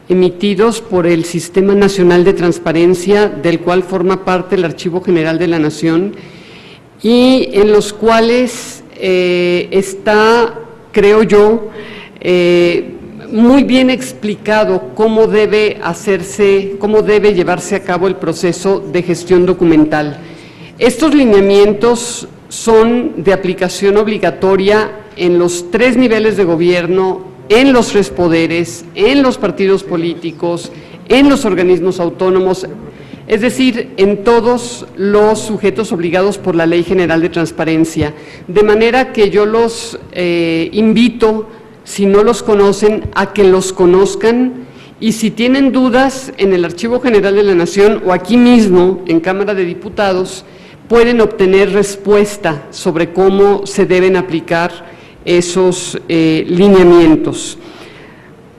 emitidos por el Sistema Nacional de Transparencia, del cual forma parte el Archivo General de la Nación, y en los cuales está, creo yo, muy bien explicado cómo debe llevarse a cabo el proceso de gestión documental. Estos lineamientos son de aplicación obligatoria en los 3 niveles de gobierno, en los 3 poderes, en los partidos políticos, en los organismos autónomos, es decir, en todos los sujetos obligados por la Ley General de Transparencia. De manera que yo los invito, si no los conocen, a que los conozcan, y si tienen dudas en el Archivo General de la Nación o aquí mismo en Cámara de Diputados, pueden obtener respuesta sobre cómo se deben aplicar esos lineamientos.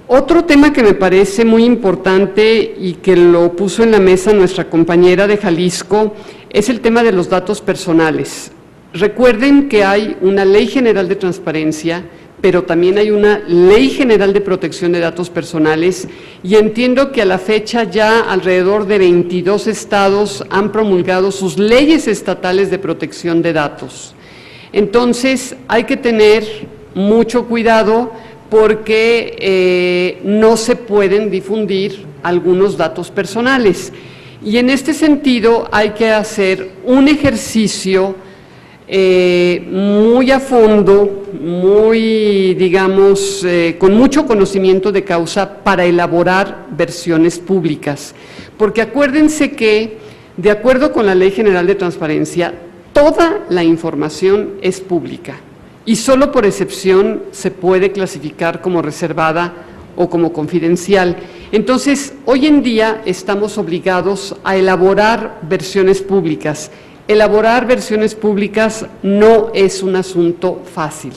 Otro tema que me parece muy importante y que lo puso en la mesa nuestra compañera de Jalisco es el tema de los datos personales. Recuerden que hay una Ley General de Transparencia, pero también hay una Ley General de Protección de Datos Personales, y entiendo que a la fecha ya alrededor de 22 estados han promulgado sus leyes estatales de protección de datos. Entonces hay que tener mucho cuidado porque no se pueden difundir algunos datos personales. Y en este sentido hay que hacer un ejercicio muy a fondo, muy, digamos, con mucho conocimiento de causa para elaborar versiones públicas. Porque acuérdense que, de acuerdo con la Ley General de Transparencia, toda la información es pública y solo por excepción se puede clasificar como reservada o como confidencial. Entonces, hoy en día estamos obligados a elaborar versiones públicas. Elaborar versiones públicas no es un asunto fácil,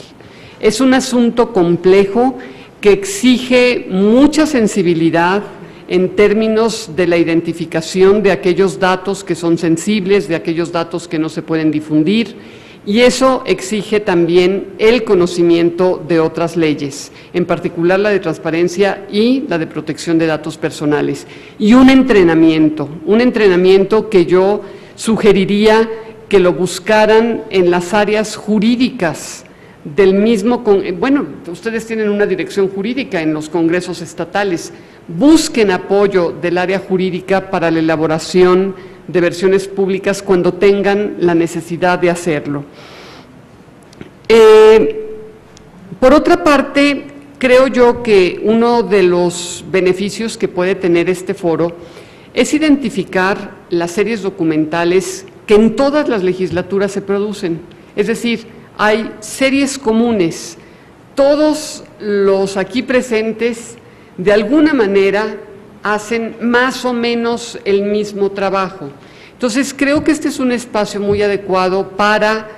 es un asunto complejo que exige mucha sensibilidad en términos de la identificación de aquellos datos que son sensibles, de aquellos datos que no se pueden difundir, y eso exige también el conocimiento de otras leyes, en particular la de transparencia y la de protección de datos personales, y un entrenamiento que yo sugeriría que lo buscaran en las áreas jurídicas del mismo, bueno, ustedes tienen una dirección jurídica en los congresos estatales, busquen apoyo del área jurídica para la elaboración de versiones públicas cuando tengan la necesidad de hacerlo. Por otra parte, creo yo que uno de los beneficios que puede tener este foro es identificar las series documentales que en todas las legislaturas se producen, es decir, hay series comunes, todos los aquí presentes de alguna manera hacen más o menos el mismo trabajo. Entonces creo que este es un espacio muy adecuado para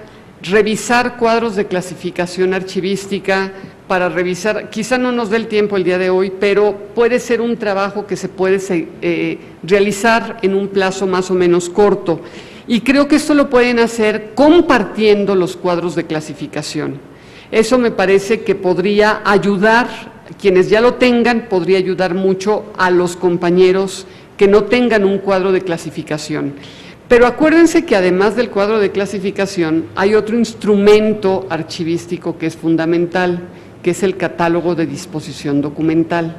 revisar cuadros de clasificación archivística, para revisar, quizá no nos dé el tiempo el día de hoy, pero puede ser un trabajo que se puede realizar en un plazo más o menos corto. Y creo que esto lo pueden hacer compartiendo los cuadros de clasificación. Eso me parece que podría ayudar, quienes ya lo tengan, podría ayudar mucho a los compañeros que no tengan un cuadro de clasificación. Pero acuérdense que además del cuadro de clasificación hay otro instrumento archivístico que es fundamental, que es el catálogo de disposición documental.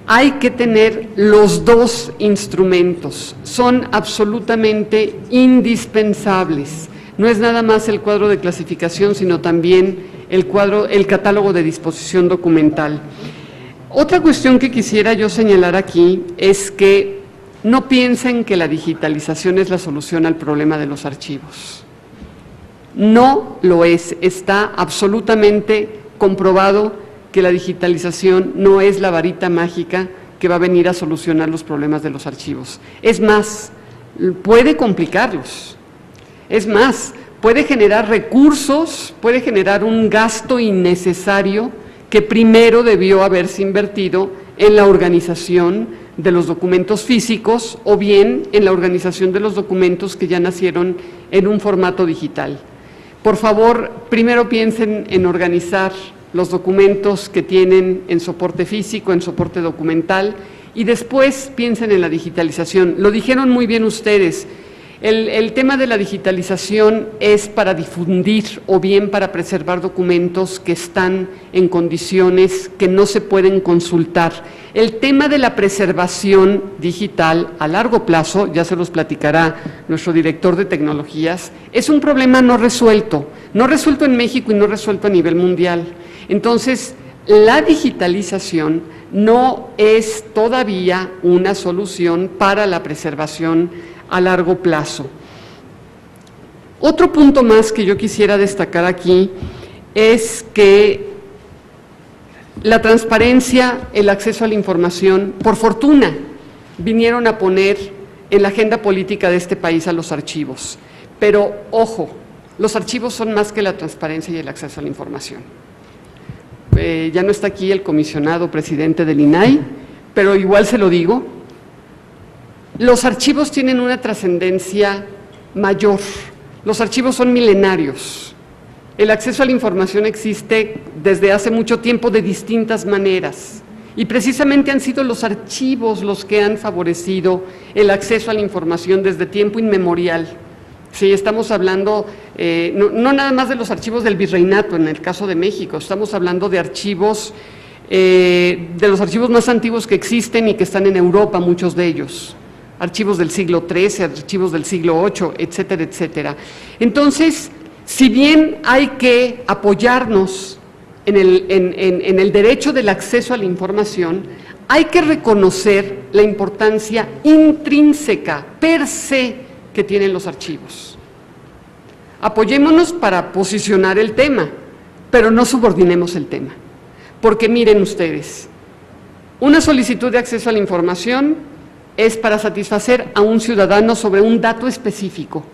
Hay que tener los dos instrumentos, son absolutamente indispensables. No es nada más el cuadro de clasificación, sino también el catálogo de disposición documental. Otra cuestión que quisiera yo señalar aquí es que no piensen que la digitalización es la solución al problema de los archivos. No lo es, está absolutamente comprobado que la digitalización no es la varita mágica que va a venir a solucionar los problemas de los archivos. Es más, puede complicarlos. Es más, puede generar recursos, puede generar un gasto innecesario que primero debió haberse invertido en la organización de los documentos físicos o bien en la organización de los documentos que ya nacieron en un formato digital. Por favor, primero piensen en organizar los documentos que tienen en soporte físico, en soporte documental, y después piensen en la digitalización. Lo dijeron muy bien ustedes. El tema de la digitalización es para difundir o bien para preservar documentos que están en condiciones que no se pueden consultar. El tema de la preservación digital a largo plazo, ya se los platicará nuestro director de tecnologías, es un problema no resuelto en México y no resuelto a nivel mundial. Entonces, la digitalización no es todavía una solución para la preservación a largo plazo. Otro punto más que yo quisiera destacar aquí es que la transparencia, el acceso a la información, por fortuna, vinieron a poner en la agenda política de este país a los archivos. Pero, ojo, los archivos son más que la transparencia y el acceso a la información. Ya no está aquí el comisionado presidente del INAI, pero igual se lo digo. Los archivos tienen una trascendencia mayor. Los archivos son milenarios. El acceso a la información existe desde hace mucho tiempo de distintas maneras. Y precisamente han sido los archivos los que han favorecido el acceso a la información desde tiempo inmemorial. Sí, estamos hablando no nada más de los archivos del virreinato en el caso de México, estamos hablando de archivos, de los archivos más antiguos que existen y que están en Europa, muchos de ellos. Archivos del siglo XIII, archivos del siglo VIII, etcétera, etcétera. Entonces, si bien hay que apoyarnos en el derecho del acceso a la información, hay que reconocer la importancia intrínseca, per se, que tienen los archivos. Apoyémonos para posicionar el tema, pero no subordinemos el tema. Porque miren ustedes, una solicitud de acceso a la información es para satisfacer a un ciudadano sobre un dato específico.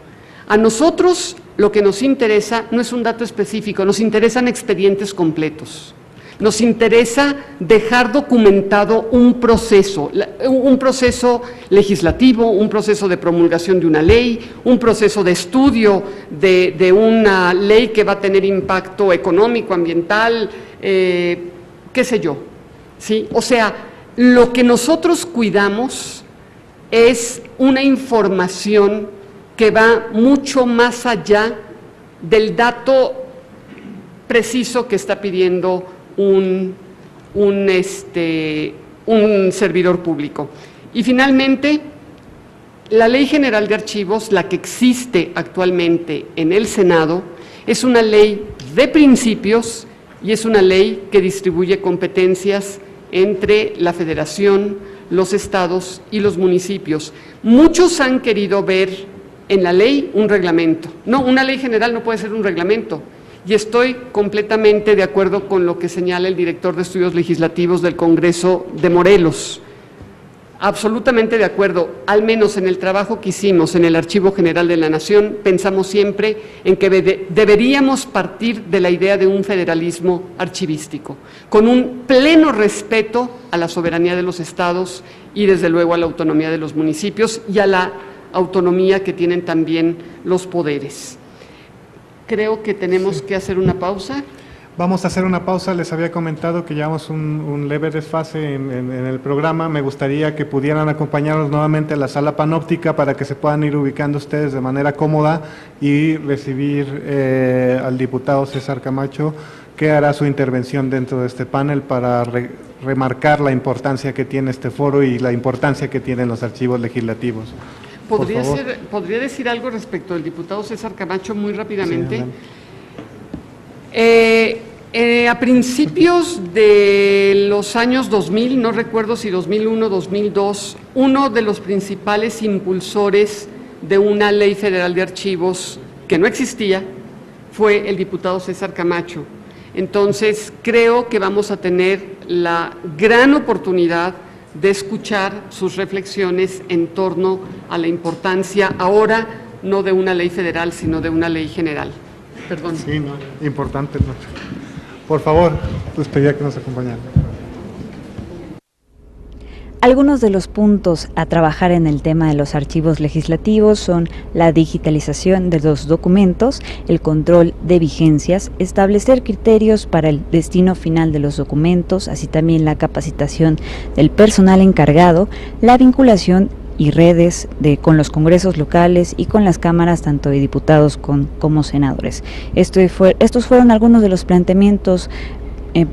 A nosotros lo que nos interesa no es un dato específico, nos interesan expedientes completos. Nos interesa dejar documentado un proceso legislativo, un proceso de promulgación de una ley, un proceso de estudio de una ley que va a tener impacto económico, ambiental, qué sé yo, ¿sí? O sea, lo que nosotros cuidamos es una información que va mucho más allá del dato preciso que está pidiendo un servidor público. Y finalmente, la Ley General de Archivos, la que existe actualmente en el Senado, es una ley de principios y es una ley que distribuye competencias entre la Federación, los estados y los municipios. Muchos han querido ver en la ley un reglamento. No, una ley general no puede ser un reglamento. Y estoy completamente de acuerdo con lo que señala el director de Estudios Legislativos del Congreso de Morelos. Absolutamente de acuerdo, al menos en el trabajo que hicimos en el Archivo General de la Nación, pensamos siempre en que deberíamos partir de la idea de un federalismo archivístico, con un pleno respeto a la soberanía de los estados y desde luego a la autonomía de los municipios y a la autonomía que tienen también los poderes. Creo que tenemos que hacer una pausa. Vamos a hacer una pausa. Les había comentado que llevamos un leve desfase en el programa. Me gustaría que pudieran acompañarnos nuevamente a la sala panóptica para que se puedan ir ubicando ustedes de manera cómoda y recibir al diputado César Camacho, que hará su intervención dentro de este panel para remarcar la importancia que tiene este foro y la importancia que tienen los archivos legislativos. ¿Podría decir algo respecto del diputado César Camacho muy rápidamente? A principios de los años 2000, no recuerdo si 2001 o 2002, uno de los principales impulsores de una ley federal de archivos que no existía fue el diputado César Camacho. Entonces, creo que vamos a tener la gran oportunidad de escuchar sus reflexiones en torno a la importancia ahora no de una ley federal, sino de una ley general. Perdón. Sí, no, importante. No. Por favor, pues pedía que nos acompañaran. Algunos de los puntos a trabajar en el tema de los archivos legislativos son la digitalización de los documentos, el control de vigencias, establecer criterios para el destino final de los documentos, así también la capacitación del personal encargado, la vinculación y redes con los congresos locales y con las cámaras tanto de diputados como senadores. Estos fueron algunos de los planteamientos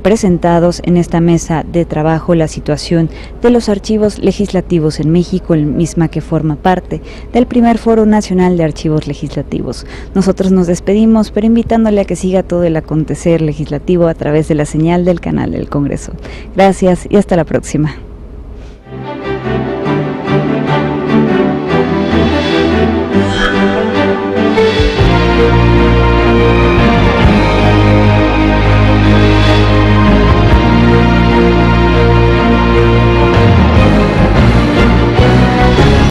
presentados en esta mesa de trabajo, la situación de los archivos legislativos en México, el misma que forma parte del primer Foro Nacional de Archivos Legislativos. Nosotros nos despedimos, pero invitándole a que siga todo el acontecer legislativo a través de la señal del canal del Congreso. Gracias y hasta la próxima.